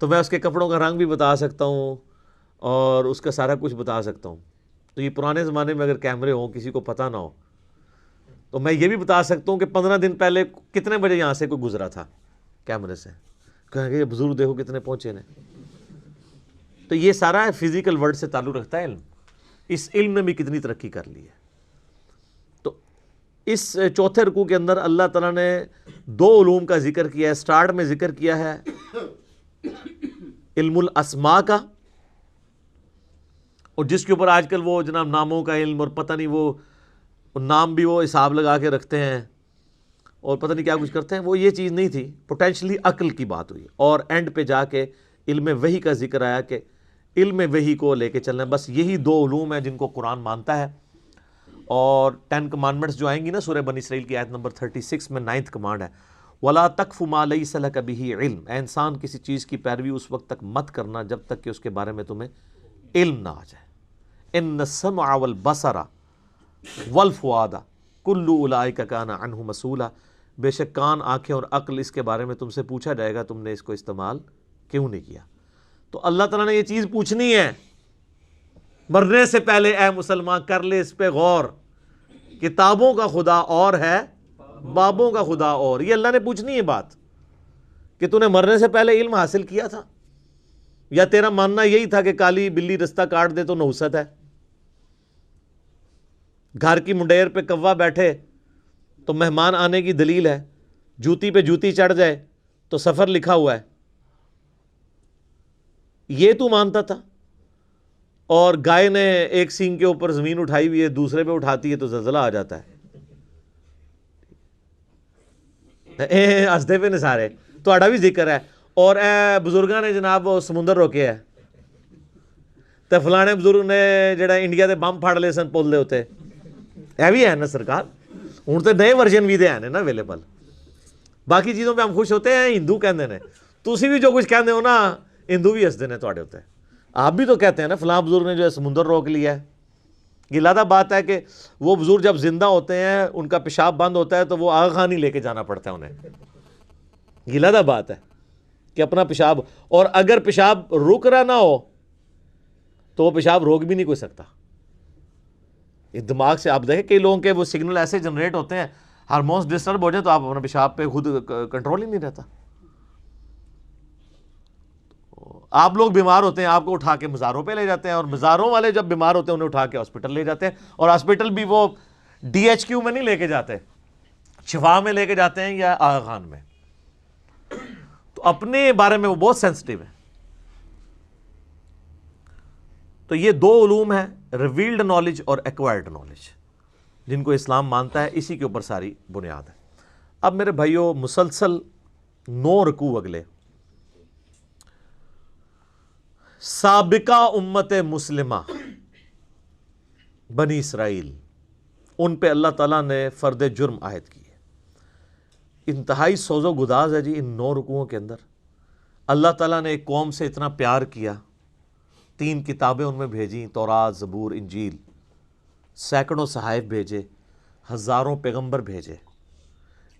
تو میں اس کے کپڑوں کا رنگ بھی بتا سکتا ہوں اور اس کا سارا کچھ بتا سکتا ہوں. تو یہ پرانے زمانے میں اگر کیمرے ہوں کسی کو پتہ نہ ہو تو میں یہ بھی بتا سکتا ہوں کہ 15 دن پہلے کتنے بجے یہاں سے کوئی گزرا تھا کیمرے سے. کہیں گے یہ بزرگ دیکھو کتنے پہنچے نے. تو یہ سارا فزیکل ورلڈ سے تعلق رکھتا ہے علم. اس علم نے بھی کتنی ترقی کر لی ہے. تو اس چوتھے رکوع کے اندر اللہ تعالیٰ نے 2 علوم کا ذکر کیا ہے. سٹارٹ میں ذکر کیا ہے علم الاسماء کا، اور جس کے اوپر آج کل وہ جناب ناموں کا علم اور پتہ نہیں وہ نام بھی وہ حساب لگا کے رکھتے ہیں اور پتہ نہیں کیا کچھ کرتے ہیں، وہ یہ چیز نہیں تھی، پوٹینشلی عقل کی بات ہوئی، اور اینڈ پہ جا کے علم وحی کا ذکر آیا کہ علم وحی کو لے کے چلنا ہے۔ بس یہی دو علوم ہیں جن کو قرآن مانتا ہے۔ اور 10 کمانڈمنٹس جو آئیں گی نا سورہ بنی اسرائیل کی آیت نمبر 36 میں 9th کمانڈ ہے، وَلَا تَقْفُ مَا لَيْسَ لَكَ بِهِ عِلْم، اے انسان کسی چیز کی پیروی اس وقت تک مت کرنا جب تک کہ اس کے بارے میں تمہیں علم نہ آ جائے۔ إِنَّ السَّمْعَ وَالْبَصَرَ وَالْفُؤَادَ كُلُّ أُولَٰئِكَ كَانَ عَنْهُ مَسْئُولًا، بے شک کان، آنکھیں اور عقل اس کے بارے میں تم سے پوچھا جائے گا تم نے اس کو استعمال کیوں نہیں کیا۔ تو اللہ تعالیٰ نے یہ چیز پوچھنی ہے مرنے سے پہلے۔ اے مسلمان کر لے اس پہ غور، کتابوں کا خدا اور ہے، بابوں کا خدا اور۔ یہ اللہ نے پوچھنی ہے بات کہ تو نے مرنے سے پہلے علم حاصل کیا تھا، یا تیرا ماننا یہی تھا کہ کالی بلی رستہ کاٹ دے تو نحوست ہے، گھر کی منڈیر پہ کوا بیٹھے تو مہمان آنے کی دلیل ہے، جوتی پہ جوتی چڑھ جائے تو سفر لکھا ہوا ہے، یہ تو مانتا تھا؟ اور گائے نے ایک سینگ کے اوپر زمین اٹھائی ہوئی ہے، دوسرے پہ اٹھاتی ہے تو زلزلہ آ جاتا ہے۔ ہسدے پہ نسارے تہاڈا بھی ذکر ہے، اور اے بزرگاں نے جناب وہ سمندر روکے ہے، تے فلانے بزرگ نے جڑا انڈیا دے بم پھاڑ لے سن پل دے ہوتے، اے بھی ہے نا سرکار۔ ہوں تو نئے ورژن بھی دے ہیں نا اویلیبل، باقی چیزوں پہ ہم خوش ہوتے ہیں، ہندو کہندے نے، تسی بھی جو کچھ کہندے ہو نا ہندو بھی ہسدے نے تہاڈے ہوتے۔ آپ بھی تو کہتے ہیں نا فلاں بزرگ نے جو ہے سمندر روک لیا ہے۔ یہ لادہ بات ہے کہ وہ بزرگ جب زندہ ہوتے ہیں ان کا پیشاب بند ہوتا ہے تو وہ آغا خان ہی لے کے جانا پڑتا ہے انہیں۔ یہ لادہ بات ہے کہ اپنا پیشاب، اور اگر پیشاب رک رہا نہ ہو تو وہ پیشاب روک بھی نہیں کوئی سکتا۔ یہ دماغ سے آپ دیکھیں کئی لوگوں کے وہ سگنل ایسے جنریٹ ہوتے ہیں، ہارمونس ڈسٹرب ہو جائیں تو آپ اپنا پیشاب پہ خود کنٹرول ہی نہیں رہتا۔ آپ لوگ بیمار ہوتے ہیں، آپ کو اٹھا کے مزاروں پہ لے جاتے ہیں، اور مزاروں والے جب بیمار ہوتے ہیں انہیں اٹھا کے ہاسپٹل لے جاتے ہیں، اور ہاسپٹل بھی وہ DHQ میں نہیں لے کے جاتے، شفا میں لے کے جاتے ہیں یا آغا خان میں۔ تو اپنے بارے میں وہ بہت سینسٹیو ہے۔ تو یہ دو علوم ہیں، ریویلڈ نالج اور ایکوائرڈ نالج، جن کو اسلام مانتا ہے، اسی کے اوپر ساری بنیاد ہے۔ اب میرے بھائیوں مسلسل 9 رکوع اگلے، سابقہ امت مسلمہ بنی اسرائیل، ان پہ اللہ تعالیٰ نے فرد جرم عائد کی ہے۔ انتہائی سوز و گداز ہے جی ان 9 رکوعوں کے اندر۔ اللہ تعالیٰ نے ایک قوم سے اتنا پیار کیا، 3 کتابیں ان میں بھیجیں، تورات، زبور، انجیل، سینکڑوں صحائف بھیجے، ہزاروں پیغمبر بھیجے،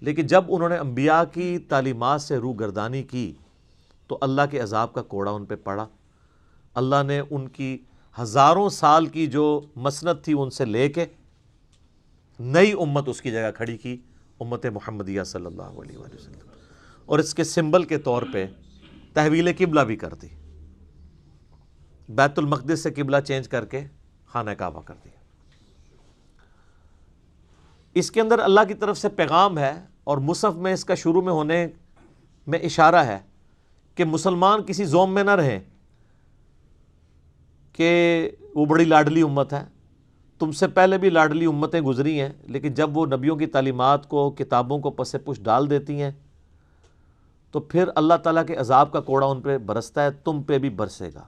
لیکن جب انہوں نے انبیاء کی تعلیمات سے روگردانی کی تو اللہ کے عذاب کا کوڑا ان پہ پڑا۔ اللہ نے ان کی ہزاروں سال کی جو مسند تھی ان سے لے کے نئی امت اس کی جگہ کھڑی کی، امت محمدیہ صلی اللہ علیہ وآلہ وسلم، اور اس کے سمبل کے طور پہ تحویل قبلہ بھی کر دی، بیت المقدس سے قبلہ چینج کر کے خانہ کعبہ کر دیا۔ اس کے اندر اللہ کی طرف سے پیغام ہے، اور مصحف میں اس کا شروع میں ہونے میں اشارہ ہے کہ مسلمان کسی زوم میں نہ رہیں کہ وہ بڑی لاڈلی امت ہے۔ تم سے پہلے بھی لاڈلی امتیں گزری ہیں، لیکن جب وہ نبیوں کی تعلیمات کو، کتابوں کو پس پش ڈال دیتی ہیں تو پھر اللہ تعالیٰ کے عذاب کا کوڑا ان پہ برستا ہے، تم پہ بھی برسے گا۔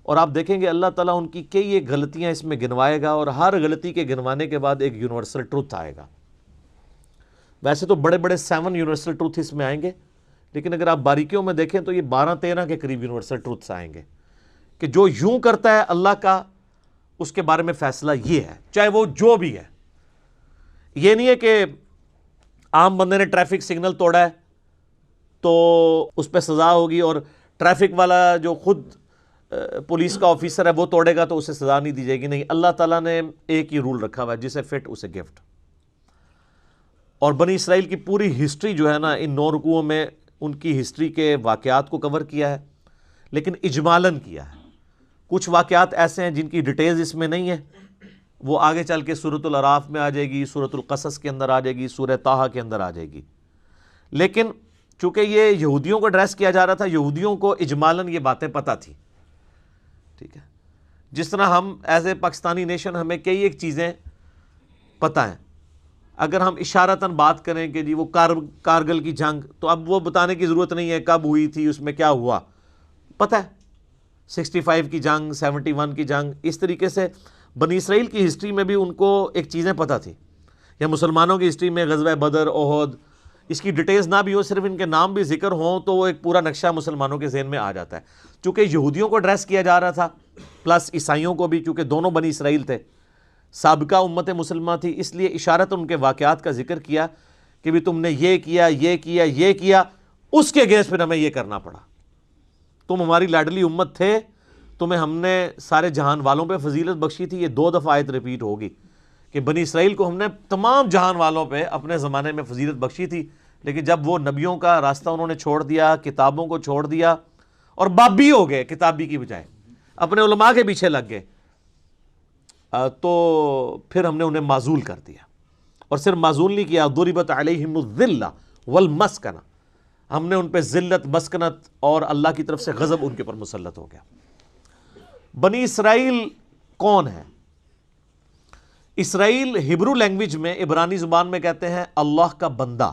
اور آپ دیکھیں گے اللہ تعالیٰ ان کی کئی ایک غلطیاں اس میں گنوائے گا، اور ہر غلطی کے گنوانے کے بعد ایک یونیورسل ٹروتھ آئے گا۔ ویسے تو بڑے بڑے 7 یونیورسل ٹروتھ اس میں آئیں گے، لیکن اگر آپ باریکیوں میں دیکھیں تو یہ 12-13 کے قریب یونیورسل ٹروتھس آئیں گے کہ جو یوں کرتا ہے اللہ کا اس کے بارے میں فیصلہ یہ ہے، چاہے وہ جو بھی ہے۔ یہ نہیں ہے کہ عام بندے نے ٹریفک سگنل توڑا ہے تو اس پہ سزا ہوگی، اور ٹریفک والا جو خود پولیس کا آفیسر ہے وہ توڑے گا تو اسے سزا نہیں دی جائے گی۔ نہیں، اللہ تعالیٰ نے ایک ہی رول رکھا ہوا ہے، جسے فٹ اسے گفٹ۔ اور بنی اسرائیل کی پوری ہسٹری جو ہے نا ان 9 رکوعوں میں ان کی ہسٹری کے واقعات کو کور کیا ہے، لیکن اجمالاً کیا ہے۔ کچھ واقعات ایسے ہیں جن کی ڈیٹیلز اس میں نہیں ہے، وہ آگے چل کے سورۃ الاعراف میں آ جائے گی، سورۃ القصص کے اندر آ جائے گی، سورہ طٰہٰ کے اندر آ جائے گی۔ لیکن چونکہ یہ یہودیوں کو ایڈریس کیا جا رہا تھا، یہودیوں کو اجمالاً یہ باتیں پتہ تھی، ٹھیک ہے۔ جس طرح ہم ایز اے پاکستانی نیشن ہمیں کئی ایک چیزیں پتہ ہیں، اگر ہم اشارتاً بات کریں کہ جی وہ کارگل کی جنگ، تو اب وہ بتانے کی ضرورت نہیں ہے کب ہوئی تھی، اس میں کیا ہوا، پتہ ہے 65 کی جنگ، 71 کی جنگ. اس طریقے سے بنی اسرائیل کی ہسٹری میں بھی ان کو ایک چیزیں پتہ تھی، یا مسلمانوں کی ہسٹری میں غزوہ بدر، احد، اس کی ڈیٹیلز نہ بھی ہو، صرف ان کے نام بھی ذکر ہوں تو وہ ایک پورا نقشہ مسلمانوں کے ذہن میں آ جاتا ہے. چونکہ یہودیوں کو ایڈریس کیا جا رہا تھا پلس عیسائیوں کو بھی، چونکہ دونوں بنی اسرائیل تھے، سابقہ امت مسلمہ تھی، اس لیے اشارت ان کے واقعات کا ذکر کیا کہ بھی تم نے یہ کیا، یہ کیا، یہ کیا، اس کے اگینسٹ پھر ہمیں یہ کرنا پڑا. تم ہماری لاڈلی امت تھے، تمہیں ہم نے سارے جہان والوں پہ فضیلت بخشی تھی. یہ 2 دفعہ آیت ریپیٹ ہوگی کہ بنی اسرائیل کو ہم نے تمام جہان والوں پہ اپنے زمانے میں فضیلت بخشی تھی، لیکن جب وہ نبیوں کا راستہ انہوں نے چھوڑ دیا، کتابوں کو چھوڑ دیا اور بابی ہو گئے کتابی کی بجائے، اپنے علماء کے پیچھے لگ گئے، تو پھر ہم نے انہیں معزول کر دیا. اور صرف معزول نہیں کیا، ضربت علیہم الذلہ والمسکنہ، ہم نے ان پہ ذلت، مسکنت اور اللہ کی طرف سے غضب ان کے پر مسلط ہو گیا. بنی اسرائیل کون ہے؟ اسرائیل ہبرو لینگویج میں، عبرانی زبان میں کہتے ہیں اللہ کا بندہ.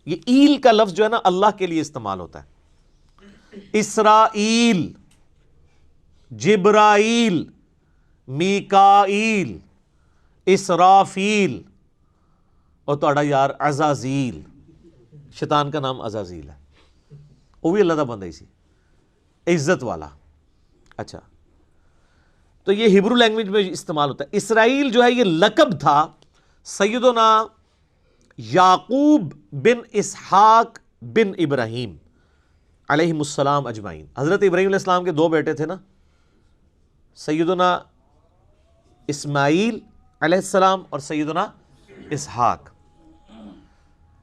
یہ ایل کا لفظ جو ہے نا اللہ کے لیے استعمال ہوتا ہے. اسرائیل، جبرائیل، میکائیل، اسرافیل اور تہاڈا یار عزازیل، شیطان کا نام عزازیل ہے، وہ بھی اللہ دا بندہ ہی سی، عزت والا. اچھا، تو یہ ہبرو لینگویج میں استعمال ہوتا ہے. اسرائیل جو ہے یہ لقب تھا سیدنا یعقوب بن اسحاق بن ابراہیم علیہم السلام اجمعین. حضرت ابراہیم علیہ السلام کے 2 بیٹے تھے نا، سیدنا اسماعیل علیہ السلام اور سیدنا اسحاق.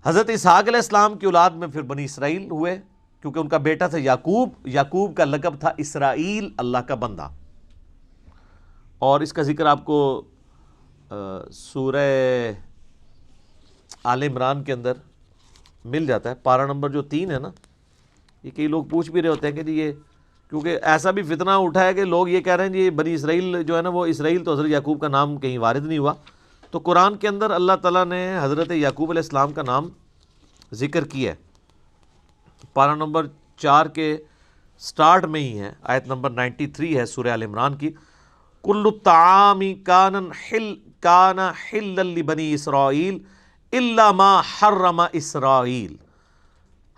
حضرت اسحاق علیہ السلام کی اولاد میں پھر بنی اسرائیل ہوئے، کیونکہ ان کا بیٹا تھا یعقوب. یعقوب کا لقب تھا اسرائیل، اللہ کا بندہ. اور اس کا ذکر آپ کو سورہ آل عمران کے اندر مل جاتا ہے، پارہ نمبر جو 3 ہے نا. یہ کئی لوگ پوچھ بھی رہے ہوتے ہیں کہ جی یہ، کیونکہ ایسا بھی فتنہ اٹھا ہے کہ لوگ یہ کہہ رہے ہیں جی بنی اسرائیل جو ہے نا وہ اسرائیل، تو حضرت یعقوب کا نام کہیں وارد نہیں ہوا. تو قرآن کے اندر اللہ تعالیٰ نے حضرت یعقوب علیہ السلام کا نام ذکر کیا ہے، پارہ نمبر 4 کے سٹارٹ میں ہی ہے، آیت نمبر 93 ہے سورہ آل عمران کی. کل الطعام کان حلا لبنی اسرائیل الا ما حرم اسرائیل.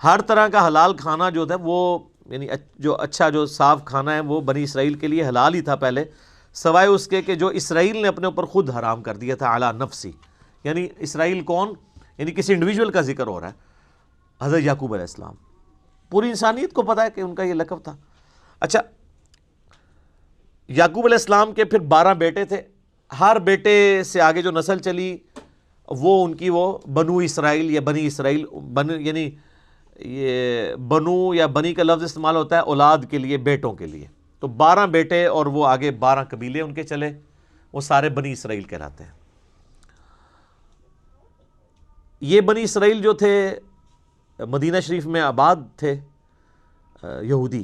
ہر طرح کا حلال کھانا جو تھا وہ، یعنی جو اچھا جو صاف کھانا ہے وہ بنی اسرائیل کے لیے حلال ہی تھا پہلے، سوائے اس کے کہ جو اسرائیل نے اپنے اوپر خود حرام کر دیا تھا، علی نفسی. یعنی اسرائیل کون؟ یعنی کسی انڈیویجول کا ذکر ہو رہا ہے، حضرت یعقوب علیہ السلام. پوری انسانیت کو پتہ ہے کہ ان کا یہ لقب تھا. اچھا، یعقوب علیہ السلام کے پھر 12 بیٹے تھے. ہر بیٹے سے آگے جو نسل چلی وہ ان کی وہ بنو اسرائیل یا بنی اسرائیل، یعنی یہ بنو یا بنی کا لفظ استعمال ہوتا ہے اولاد کے لیے، بیٹوں کے لیے. تو 12 بیٹے اور وہ آگے 12 قبیلے ان کے چلے، وہ سارے بنی اسرائیل کہلاتے ہیں. یہ بنی اسرائیل جو تھے مدینہ شریف میں آباد تھے یہودی،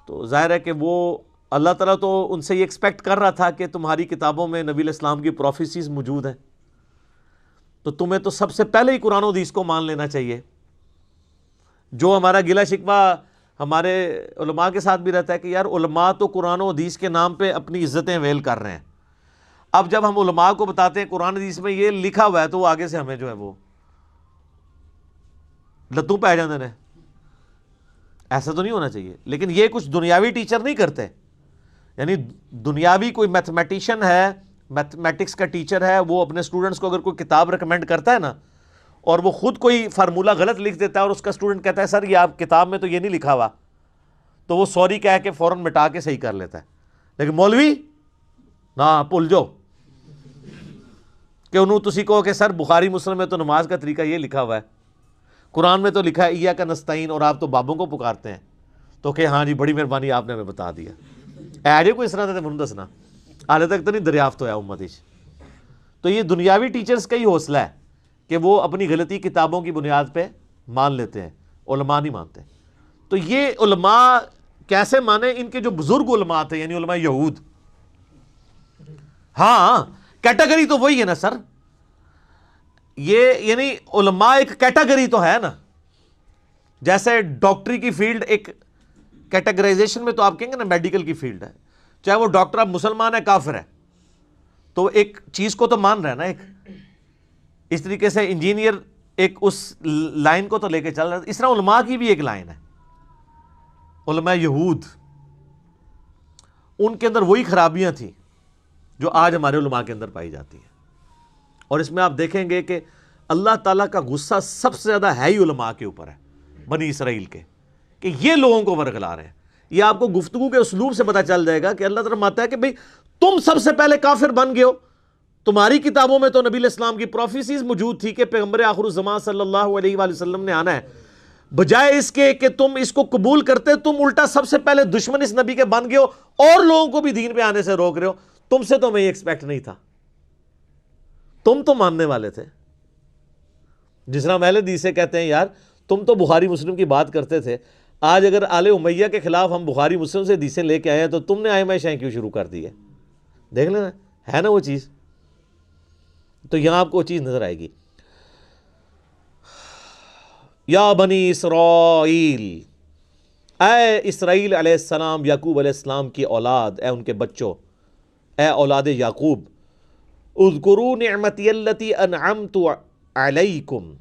تو ظاہر ہے کہ وہ اللہ تعالیٰ تو ان سے یہ ایکسپیکٹ کر رہا تھا کہ تمہاری کتابوں میں نبی علیہ السلام کی پروفیسیز موجود ہیں، تو تمہیں تو سب سے پہلے ہی قرآن و حدیث کو مان لینا چاہیے. جو ہمارا گلہ شکوہ ہمارے علماء کے ساتھ بھی رہتا ہے کہ یار علماء تو قرآن و حدیث کے نام پہ اپنی عزتیں ویل کر رہے ہیں. اب جب ہم علماء کو بتاتے ہیں قرآن حدیث میں یہ لکھا ہوا ہے، تو وہ آگے سے ہمیں جو ہے وہ لتوں پہ آ جاندے نے. ایسا تو نہیں ہونا چاہیے. لیکن یہ کچھ دنیاوی ٹیچر نہیں کرتے، یعنی دنیاوی کوئی میتھمیٹیشین ہے، میتھمیٹکس کا ٹیچر ہے، وہ اپنے اسٹوڈنٹس کو اگر کوئی کتاب ریکمینڈ کرتا ہے نا، اور وہ خود کوئی فارمولہ غلط لکھ دیتا ہے اور اس کا اسٹوڈنٹ کہتا ہے سر یہ آپ کتاب میں تو یہ نہیں لکھا ہوا، تو وہ سوری کہہ کے فوراً مٹا کے صحیح کر لیتا ہے. لیکن مولوی نہ بھول جاؤ کہ انہوں تسی کہو کہ سر بخاری مسلم میں تو نماز کا طریقہ یہ لکھا ہوا ہے، قرآن میں تو لکھا ہے ایاک نستعین، اور آپ تو بابوں کو پکارتے ہیں، تو کہ ہاں جی بڑی مہربانی آپ نے ہمیں بتا دیا. ایجے کوئی اس طرح تھا من دسنا حالے تک تو نہیں دریافت ہوا امت. تو یہ دنیاوی ٹیچرز کا ہی حوصلہ ہے کہ وہ اپنی غلطی کتابوں کی بنیاد پہ مان لیتے ہیں، علماء نہیں مانتے. تو یہ علماء کیسے مانے؟ ان کے جو بزرگ علماء تھے، یعنی علماء یہود، ہاں کیٹیگری تو وہی ہے نا سر، یہ یعنی علماء ایک کیٹیگری تو ہے نا، جیسے ڈاکٹری کی فیلڈ ایک کیٹیگرائزیشن میں تو آپ کہیں گے نا میڈیکل کی فیلڈ ہے، چاہے وہ ڈاکٹر اب مسلمان ہے کافر ہے تو ایک چیز کو تو مان رہا ہے نا، ایک اس طریقے سے انجینئر ایک اس لائن کو تو لے کے چل رہا ہے، اس طرح علماء کی بھی ایک لائن ہے، علماء یہود ان کے اندر وہی خرابیاں تھیں جو آج ہمارے علماء کے اندر پائی جاتی ہیں، اور اس میں آپ دیکھیں گے کہ اللہ تعالیٰ کا غصہ سب سے زیادہ ہے ہی علماء کے اوپر ہے، بنی اسرائیل کے، کہ یہ لوگوں کو ورگلا رہے ہیں۔ یہ آپ کو گفتگو کے اسلوب سے پتہ چل جائے گا کہ اللہ تعالیٰ فرماتا ہے کہ بھئی تم سب سے پہلے کافر بن گئے ہو، تمہاری کتابوں میں تو نبی علیہ السلام کی پروفیسیز موجود تھی کہ پیغمبر آخر الزمان صلی اللہ علیہ وآلہ وسلم نے آنا ہے، بجائے اس کے کہ تم اس کو قبول کرتے تم الٹا سب سے پہلے دشمن اس نبی کے بن گئے ہو اور لوگوں کو بھی دین پہ آنے سے روک رہے ہو۔ تم سے تو میں یہ ایکسپیکٹ نہیں تھا، تم تو ماننے والے تھے۔ جس طرح اہل حدیث سے کہتے ہیں یار تم تو بخاری مسلم کی بات کرتے تھے، آج اگر آل امیہ کے خلاف ہم بخاری مسلم سے حدیثیں لے کے آئے ہیں تو تم نے ائمہ شیعہ کیوں شروع کر دی ہے؟ دیکھ لینا ہے نا وہ چیز، تو یہاں آپ کو وہ چیز نظر آئے گی۔ یا بنی اسرائیل، اے اسرائیل علیہ السلام، یعقوب علیہ السلام کی اولاد، اے ان کے بچوں، اے اولاد یعقوب، اذکروا نعمتی التی انعمت علیکم،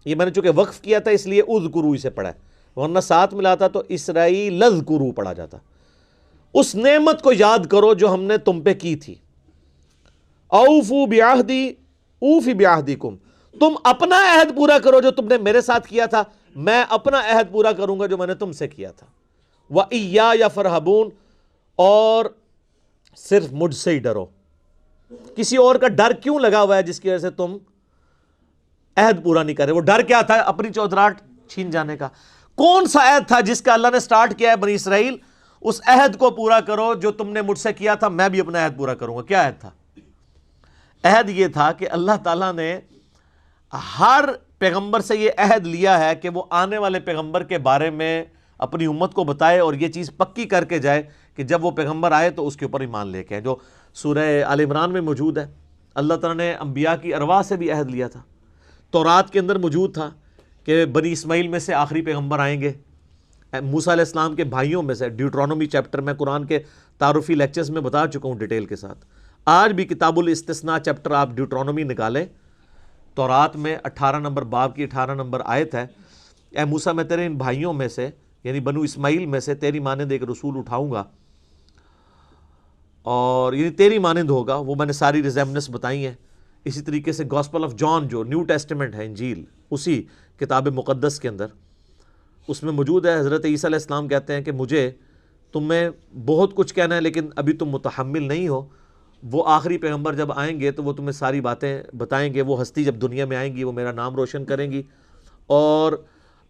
یہ میں نے چونکہ وقف کیا تھا اس لیے اذکروا اسے پڑھا ہے، ورنہ ساتھ ملاتا تو اسرائیل اذکروا پڑھا جاتا۔ اس نعمت کو یاد کرو جو ہم نے تم پہ کی تھی۔ اوفوا بعہدی اوفی بعہدکم، تم اپنا عہد پورا کرو جو تم نے میرے ساتھ کیا تھا، میں اپنا عہد پورا کروں گا جو میں نے تم سے کیا تھا۔ وَإِيَّايَ فَارْهَبُونَ، اور صرف مجھ سے ہی ڈرو۔ کسی اور کا ڈر کیوں لگا ہوا ہے جس کی وجہ سے تم عہد پورا نہیں کر رہے؟ وہ ڈر کیا تھا؟ اپنی چودراہٹ چھین جانے کا۔ کون سا عہد تھا جس کا اللہ نے سٹارٹ کیا ہے بنی اسرائیل؟ اس عہد کو پورا کرو جو تم نے مجھ سے کیا تھا، میں بھی اپنا عہد پورا کروں گا۔ کیا عہد تھا؟ عہد یہ تھا کہ اللہ تعالیٰ نے ہر پیغمبر سے یہ عہد لیا ہے کہ وہ آنے والے پیغمبر کے بارے میں اپنی امت کو بتائے اور یہ چیز پکی کر کے جائے کہ جب وہ پیغمبر آئے تو اس کے اوپر ایمان لے کے، جو سورہ آل عمران میں موجود ہے۔ اللہ تعالیٰ نے انبیاء کی ارواح سے بھی عہد لیا تھا، تورات کے اندر موجود تھا کہ بنی اسماعیل میں سے آخری پیغمبر آئیں گے، موسیٰ علیہ السلام کے بھائیوں میں سے۔ ڈیوٹرانومی چیپٹر میں قرآن کے تعارفی لیکچرز میں بتا چکا ہوں ڈیٹیل کے ساتھ۔ آج بھی کتاب الاستثناء چیپٹر آپ ڈیوٹرانومی نکالیں، تورات میں 18 نمبر باب کی 18 نمبر آیت ہے، اے موسیٰ میں تیرے ان بھائیوں میں سے یعنی بنو اسماعیل میں سے تیری مانند ایک رسول اٹھاؤں گا، اور یعنی تیری مانند ہوگا۔ وہ میں نے ساری ریزیمنس بتائی ہیں۔ اسی طریقے سے گاسپل آف جان جو نیو ٹیسٹمنٹ ہے، انجیل، اسی کتاب مقدس کے اندر اس میں موجود ہے۔ حضرت عیسیٰ علیہ السلام کہتے ہیں کہ مجھے تمہیں بہت کچھ کہنا ہے لیکن ابھی تم متحمل نہیں ہو، وہ آخری پیغمبر جب آئیں گے تو وہ تمہیں ساری باتیں بتائیں گے، وہ ہستی جب دنیا میں آئیں گی وہ میرا نام روشن کریں گی، اور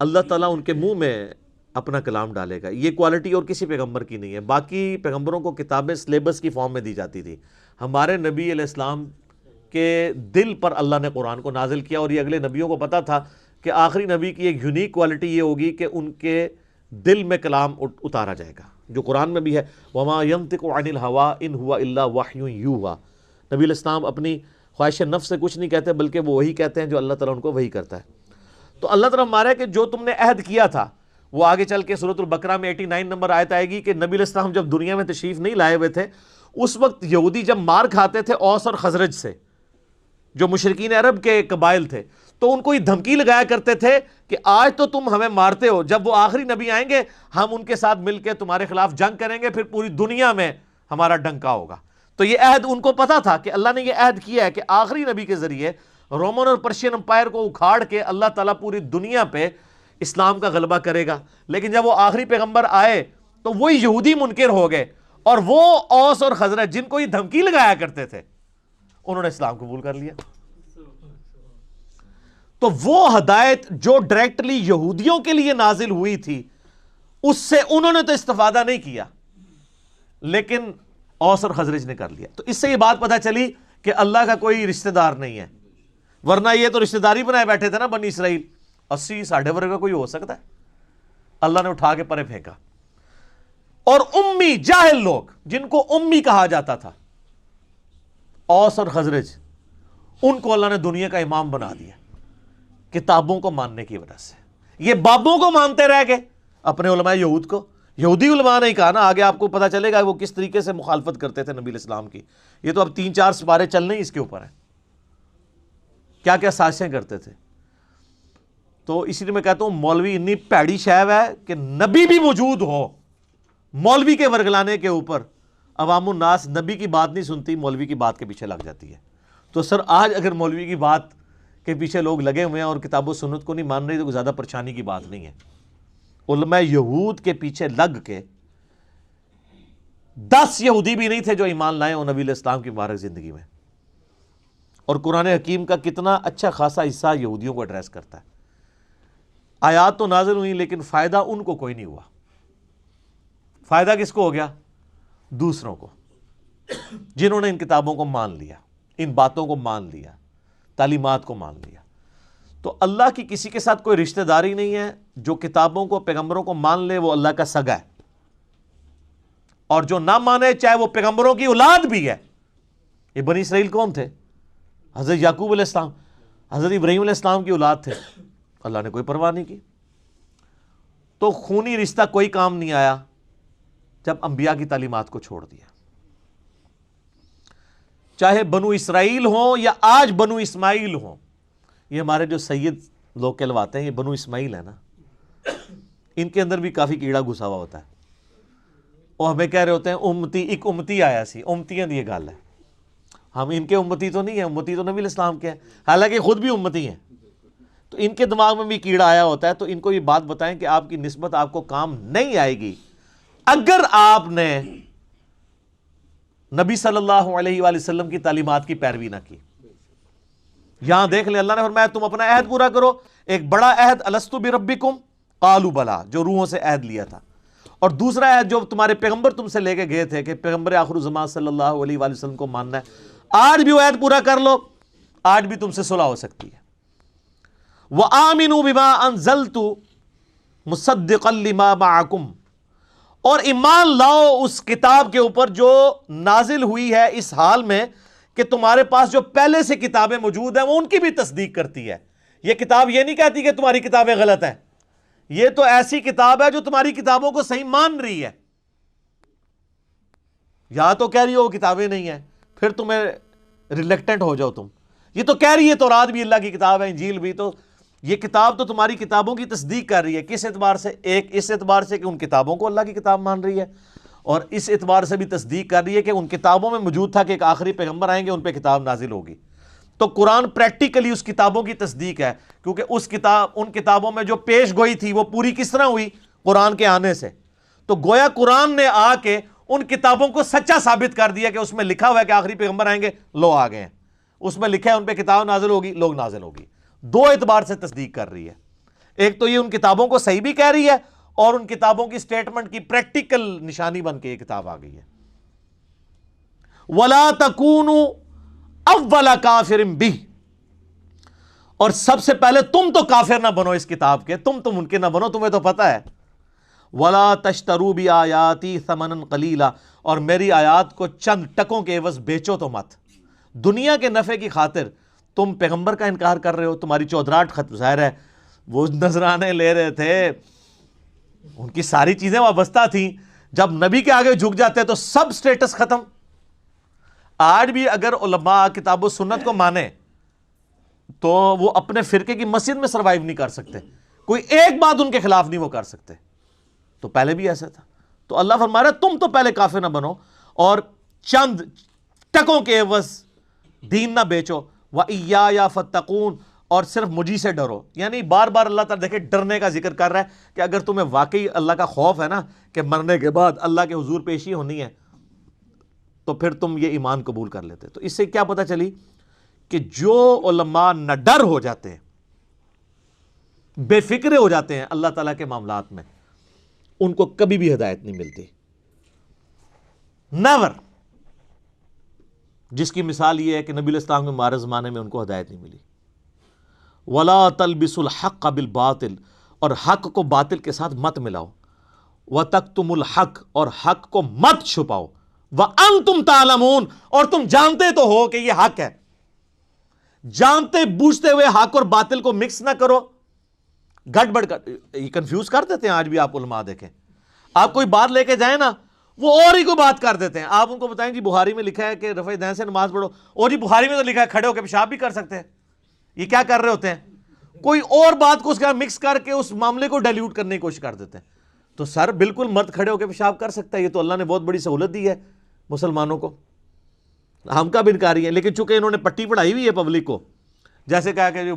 اللہ تعالیٰ ان کے منہ میں اپنا کلام ڈالے گا۔ یہ کوالٹی اور کسی پیغمبر کی نہیں ہے۔ باقی پیغمبروں کو کتابیں سلیبس کی فارم میں دی جاتی تھی، ہمارے نبی علیہ السلام کے دل پر اللہ نے قرآن کو نازل کیا، اور یہ اگلے نبیوں کو پتا تھا کہ آخری نبی کی ایک یونیک کوالٹی یہ ہوگی کہ ان کے دل میں کلام اتارا جائے گا، جو قرآن میں بھی ہے، وَمَا يَنطِقُ عَنِ الْهَوَىٰ إِنْ هُوَ إِلَّا وَحْيٌ يُوحَىٰ۔ نبی علیہ السلام اپنی خواہش نفس سے کچھ نہیں کہتے بلکہ وہ وہی کہتے ہیں جو اللہ تعالیٰ ان کو وہی کرتا ہے۔ تو اللہ تعالیٰ ہمارا ہے کہ جو تم نے عہد کیا تھا، وہ آگے چل کے سورۃ البقرہ میں 89 نمبر آیت آئے گی کہ نبی علیہ السلام جب دنیا میں تشریف نہیں لائے ہوئے تھے، اس وقت یہودی جب مار کھاتے تھے اوس اور خزرج سے، جو مشرکین عرب کے قبائل تھے، تو ان کو یہ دھمکی لگایا کرتے تھے کہ آج تو تم ہمیں مارتے ہو، جب وہ آخری نبی آئیں گے ہم ان کے ساتھ مل کے تمہارے خلاف جنگ کریں گے، پھر پوری دنیا میں ہمارا ڈنکا ہوگا۔ تو یہ عہد ان کو پتا تھا کہ اللہ نے یہ عہد کیا ہے کہ آخری نبی کے ذریعے رومن اور پرشین امپائر کو اکھاڑ کے اللہ تعالیٰ پوری دنیا پہ اسلام کا غلبہ کرے گا۔ لیکن جب وہ آخری پیغمبر آئے تو وہی یہودی منکر ہو گئے، اور وہ اوس اور خزرج جن کو یہ دھمکی لگایا کرتے تھے انہوں نے اسلام قبول کر لیا۔ تو وہ ہدایت جو ڈائریکٹلی یہودیوں کے لیے نازل ہوئی تھی اس سے انہوں نے تو استفادہ نہیں کیا، لیکن اوس اور خزرج نے کر لیا۔ تو اس سے یہ بات پتہ چلی کہ اللہ کا کوئی رشتہ دار نہیں ہے، ورنہ یہ تو رشتہ داری بنائے بیٹھے تھے نا بنی اسرائیل، 80 ساڑھے ورگے کا کوئی ہو سکتا ہے؟ اللہ نے اٹھا کے پرے پھینکا۔ اور امی جاہل لوگ جن کو امی کہا جاتا تھا، اوس اور خزرج، ان کو اللہ نے دنیا کا امام بنا دیا کتابوں کو ماننے کی وجہ سے۔ یہ بابوں کو مانتے رہ گئے، اپنے علماء یہود کو، یہودی علماء نے کہا نا، آگے آپ کو پتہ چلے گا وہ کس طریقے سے مخالفت کرتے تھے نبی علیہ السلام کی۔ یہ تو اب 3-4 سپارے چلنے ہی اس کے اوپر ہیں، کیا کیا سازشیں کرتے تھے۔ تو اسی لیے میں کہتا ہوں مولوی اتنی پیڑی شیو ہے کہ نبی بھی موجود ہو، مولوی کے ورگلانے کے اوپر عوام الناس نبی کی بات نہیں سنتی، مولوی کی بات کے پیچھے لگ جاتی ہے۔ تو سر آج اگر مولوی کی بات کے پیچھے لوگ لگے ہوئے ہیں اور کتاب و سنت کو نہیں مان رہے تو کوئی زیادہ پریشانی کی بات نہیں ہے۔ علماء یہود کے پیچھے لگ کے 10 یہودی بھی نہیں تھے جو ایمان لائے اور نبی علیہ السلام کی مبارک زندگی میں۔ اور قرآن حکیم کا کتنا اچھا خاصا حصہ یہودیوں کو ایڈریس کرتا ہے۔ آیات تو نازل ہوئی لیکن فائدہ ان کو کوئی نہیں ہوا۔ فائدہ کس کو ہو گیا؟ دوسروں کو، جنہوں نے ان کتابوں کو مان لیا، ان باتوں کو مان لیا، تعلیمات کو مان لیا۔ تو اللہ کی کسی کے ساتھ کوئی رشتہ داری نہیں ہے۔ جو کتابوں کو، پیغمبروں کو مان لے وہ اللہ کا سگا ہے، اور جو نہ مانے چاہے وہ پیغمبروں کی اولاد بھی ہے۔ یہ بنی اسرائیل کون تھے؟ حضرت یعقوب علیہ السلام، حضرت ابراہیم علیہ السلام کی اولاد تھے، اللہ نے کوئی پرواہ نہیں کی۔ تو خونی رشتہ کوئی کام نہیں آیا جب انبیاء کی تعلیمات کو چھوڑ دیا، چاہے بنو اسرائیل ہوں یا آج بنو اسماعیل ہوں۔ یہ ہمارے جو سید لوگ کہلواتے ہیں یہ بنو اسماعیل ہے نا، ان کے اندر بھی کافی کیڑا گھسا ہوا ہوتا ہے، اور ہمیں کہہ رہے ہوتے ہیں امتی، ایک امتی آیا سی، امتیاں دی یہ گل ہے۔ ہم ان کے امتی تو نہیں ہیں، امتی تو نبی علیہ السلام کے ہیں، حالانکہ خود بھی امتی ہیں۔ تو ان کے دماغ میں بھی کیڑا آیا ہوتا ہے، تو ان کو یہ بات بتائیں کہ آپ کی نسبت آپ کو کام نہیں آئے گی اگر آپ نے نبی صلی اللہ علیہ وآلہ وسلم کی تعلیمات کی پیروی نہ کی۔ یہاں دیکھ لیں اللہ نے فرمایا تم اپنا عہد پورا کرو، ایک بڑا عہد الستو بربکم قالوا بلا، جو روحوں سے عہد لیا تھا، اور دوسرا عہد جو تمہارے پیغمبر تم سے لے کے گئے تھے کہ پیغمبر آخر الزمان صلی اللہ علیہ وآلہ وسلم کو ماننا ہے۔ آج بھی وہ عہد پورا کر لو، آج بھی تم سے صلح ہو سکتی ہے۔ وَآمِنُوا بِمَا أَنزَلْتُ مُصَدِّقًا لِمَا مَعَكُمْ، اور ایمان لاؤ اس کتاب کے اوپر جو نازل ہوئی ہے اس حال میں کہ تمہارے پاس جو پہلے سے کتابیں موجود ہیں وہ ان کی بھی تصدیق کرتی ہے۔ یہ کتاب یہ نہیں کہتی کہ تمہاری کتابیں غلط ہیں، یہ تو ایسی کتاب ہے جو تمہاری کتابوں کو صحیح مان رہی ہے۔ یا تو کہہ رہی ہو وہ کتابیں نہیں ہیں، پھر تمہیں ریلیکٹنٹ ہو جاؤ تم۔ یہ تو کہہ رہی ہے تورات بھی اللہ کی کتاب ہے، انجیل بھی، تو یہ کتاب تو تمہاری کتابوں کی تصدیق کر رہی ہے۔ کس اعتبار سے؟ ایک اس اعتبار سے کہ ان کتابوں کو اللہ کی کتاب مان رہی ہے، اور اس اعتبار سے بھی تصدیق کر رہی ہے کہ ان کتابوں میں موجود تھا کہ ایک آخری پیغمبر آئیں گے، ان پہ کتاب نازل ہوگی۔ تو قرآن پریکٹیکلی اس کتابوں کی تصدیق ہے، کیونکہ ان کتابوں میں جو پیش گوئی تھی وہ پوری کس طرح ہوئی؟ قرآن کے آنے سے۔ تو گویا قرآن نے آ کے ان کتابوں کو سچا ثابت کر دیا کہ اس میں لکھا ہوا ہے کہ آخری پیغمبر آئیں گے، لو آ گئے ہیں۔ اس میں لکھا ہے ان پہ کتاب نازل ہوگی، لوگ نازل ہوگی۔ دو اعتبار سے تصدیق کر رہی ہے، ایک تو یہ ان کتابوں کو صحیح بھی کہہ رہی ہے، اور ان کتابوں کی سٹیٹمنٹ کی پریکٹیکل نشانی بن کے یہ کتاب آ گئی ہے۔ وَلَا تَكُونُوا أَوَّلَ كَافِرٍ بِهِ، اور سب سے پہلے تم تو کافر نہ بنو اس کتاب کے، تم تو منکر نہ بنو، تمہیں تو پتہ ہے۔ وَلَا تَشْتَرُوا بِآيَاتِي ثَمَنًا قَلِيلًا، اور میری آیات کو چند ٹکوں کے عوض بیچو تو مت۔ دنیا کے نفع کی خاطر تم پیغمبر کا انکار کر رہے ہو، تمہاری چودراہٹ ختم، ظاہر ہے وہ نذرانے لے رہے تھے، ان کی ساری چیزیں وابستہ تھیں، جب نبی کے آگے جھک جاتے تو سب سٹیٹس ختم۔ آج بھی اگر علماء کتاب و سنت کو مانے تو وہ اپنے فرقے کی مسجد میں سروائیو نہیں کر سکتے، کوئی ایک بات ان کے خلاف نہیں وہ کر سکتے۔ تو پہلے بھی ایسا تھا۔ تو اللہ فرما رہا ہے تم تو پہلے کافر نہ بنو اور چند ٹکوں کے عوض دین نہ بیچو، وَإِيَّايَ فَاتَّقُونَ، اور صرف مجھی سے ڈرو۔ یعنی بار بار اللہ تعالیٰ دیکھیں ڈرنے کا ذکر کر رہا ہے کہ اگر تمہیں واقعی اللہ کا خوف ہے نا کہ مرنے کے بعد اللہ کے حضور پیشی ہونی ہے، تو پھر تم یہ ایمان قبول کر لیتے۔ تو اس سے کیا پتہ چلی کہ جو علماء نہ ڈر ہو جاتے ہیں، بے فکرے ہو جاتے ہیں اللہ تعالیٰ کے معاملات میں، ان کو کبھی بھی ہدایت نہیں ملتی، نیور۔ جس کی مثال یہ ہے کہ نبی علیہ السلام کے مبارک زمانے میں ان کو ہدایت نہیں ملی۔ وَلَا تَلْبِسُوا الْحَقَّ بِالْبَاطِلِ، اور حق کو باطل کے ساتھ مت ملاؤ، وَتَكْتُمُوا الْحَقَّ، اور حق کو مت چھپاؤ، وَأَنْتُمْ تَعْلَمُونَ، اور تم جانتے تو ہو کہ یہ حق ہے. جانتے بوجھتے ہوئے حق اور باطل کو مکس نہ کرو. گڑبڑ کر یہ کنفیوز کر دیتے ہیں. آج بھی آپ علماء دیکھیں، آپ کوئی بات لے کے جائیں نا، وہ اور ہی کوئی بات کر دیتے ہیں. آپ ان کو بتائیں جی بخاری میں لکھا ہے کہ رفع دین سے نماز پڑھو، اور جی بخاری میں تو لکھا ہے کھڑے ہو کے پیشاب بھی کر سکتے ہیں. یہ کیا کر رہے ہوتے ہیں؟ کوئی اور بات کو اس کا مکس کر کے اس معاملے کو ڈائلیوٹ کرنے کی کوشش کر دیتے ہیں. تو سر بالکل مرد کھڑے ہو کے پیشاب کر سکتا ہے، یہ تو اللہ نے بہت بڑی سہولت دی ہے مسلمانوں کو. ہم کا بھی انکاری ہے، لیکن چونکہ انہوں نے پٹی پڑھائی ہوئی ہے پبلک کو، جیسے کہا کہ جو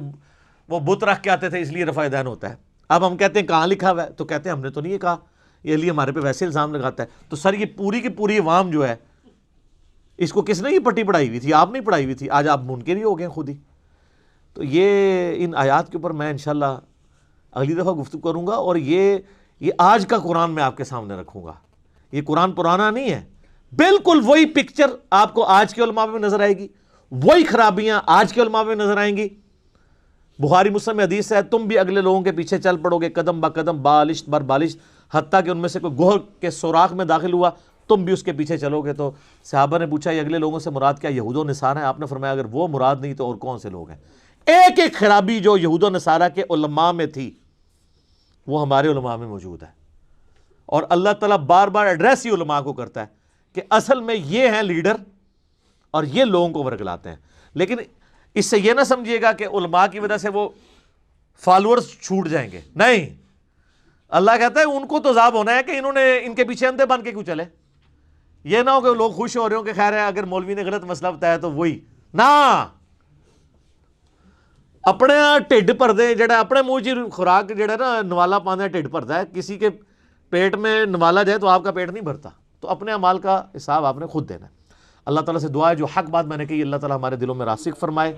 وہ بت رکھ کے آتے تھے اس لیے رفع دین ہوتا ہے. اب ہم کہتے ہیں کہاں لکھا ہوا ہے، تو کہتے ہیں ہم نے تو نہیں یہ کہا، یہ لیے ہمارے پہ ویسے الزام لگاتا ہے. تو سر یہ پوری کی پوری عوام جو ہے، اس کو کس نے یہ پٹی پڑھائی ہوئی تھی؟ آپ نہیں پڑھائی ہوئی تھی. آج آپ منکر ہی ہو گئے خود ہی. تو یہ ان آیات کے اوپر میں انشاءاللہ اگلی دفعہ گفتگو کروں گا، اور یہ آج کا قرآن میں آپ کے سامنے رکھوں گا. یہ قرآن پرانا نہیں ہے، بالکل وہی پکچر آپ کو آج کے علماء میں نظر آئے گی، وہی خرابیاں آج کے علماء میں نظر آئیں گی. بخاری مسلم میں حدیث ہے، تم بھی اگلے لوگوں کے پیچھے چل پڑو گے قدم با قدم، بالشت بر بالشت، حتیٰ کہ ان میں سے کوئی گوہر کے سوراخ میں داخل ہوا تم بھی اس کے پیچھے چلو گے. تو صحابہ نے پوچھا یہ اگلے لوگوں سے مراد کیا یہود و نصارہ ہیں؟ آپ نے فرمایا اگر وہ مراد نہیں تو اور کون سے لوگ ہیں؟ ایک ایک خرابی جو یہود و نصارہ کے علماء میں تھی وہ ہمارے علماء میں موجود ہے. اور اللہ تعالیٰ بار بار ایڈریس ہی علماء کو کرتا ہے کہ اصل میں یہ ہیں لیڈر اور یہ لوگوں کو ورگلاتے ہیں. لیکن اس سے یہ نہ سمجھیے گا کہ علماء کی وجہ سے وہ فالورز چھوٹ جائیں گے، نہیں. اللہ کہتا ہے ان کو تو عذاب ہونا ہے کہ انہوں نے ان کے پیچھے اندھے بن کے کیوں چلے. یہ نہ ہو کہ لوگ خوش ہو رہے ہوں کہ خیر ہے اگر مولوی نے غلط مسئلہ بتایا تو وہی نہ اپنے ٹھڈ بھردے جڑا اپنے منہ چ خوراک جڑا نا نوالا پانا ٹھڈ بھرتا ہے، کسی کے پیٹ میں نوالا جائے تو آپ کا پیٹ نہیں بھرتا. تو اپنے اعمال کا حساب آپ نے خود دینا ہے. اللہ تعالیٰ سے دعا ہے جو حق بات میں نے کہی اللہ تعالیٰ ہمارے دلوں میں راسخ فرمائے.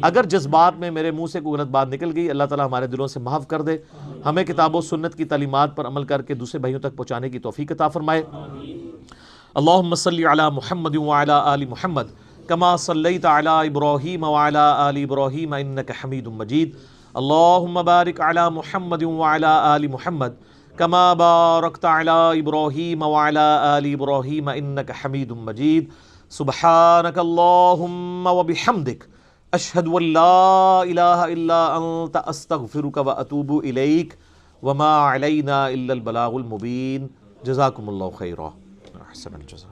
اگر جذبات میں میرے منہ سے کوئی غلط بات نکل گئی اللہ تعالیٰ ہمارے دلوں سے معاف کر دے. ہمیں کتاب و سنت کی تعلیمات پر عمل کر کے دوسرے بھائیوں تک پہنچانے کی توفیق عطا فرمائے. اللہم صلی علی محمد وعلی آل محمد کما صلیت علی ابراہیم وعلی آل ابراہیم انک حمید مجید. اللہم بارک علی محمد وعلی آل محمد کما بارکت علی ابراہیم وعلی آل ابراہیم انک حمید مجید. سبحانک اللہم وبحمدک اشہد ان لا الہ الا انت استغفرک واتوب الیک وما علینا الا البلاغ المبین. جزاکم اللہ خیرا. احسن الجزاء.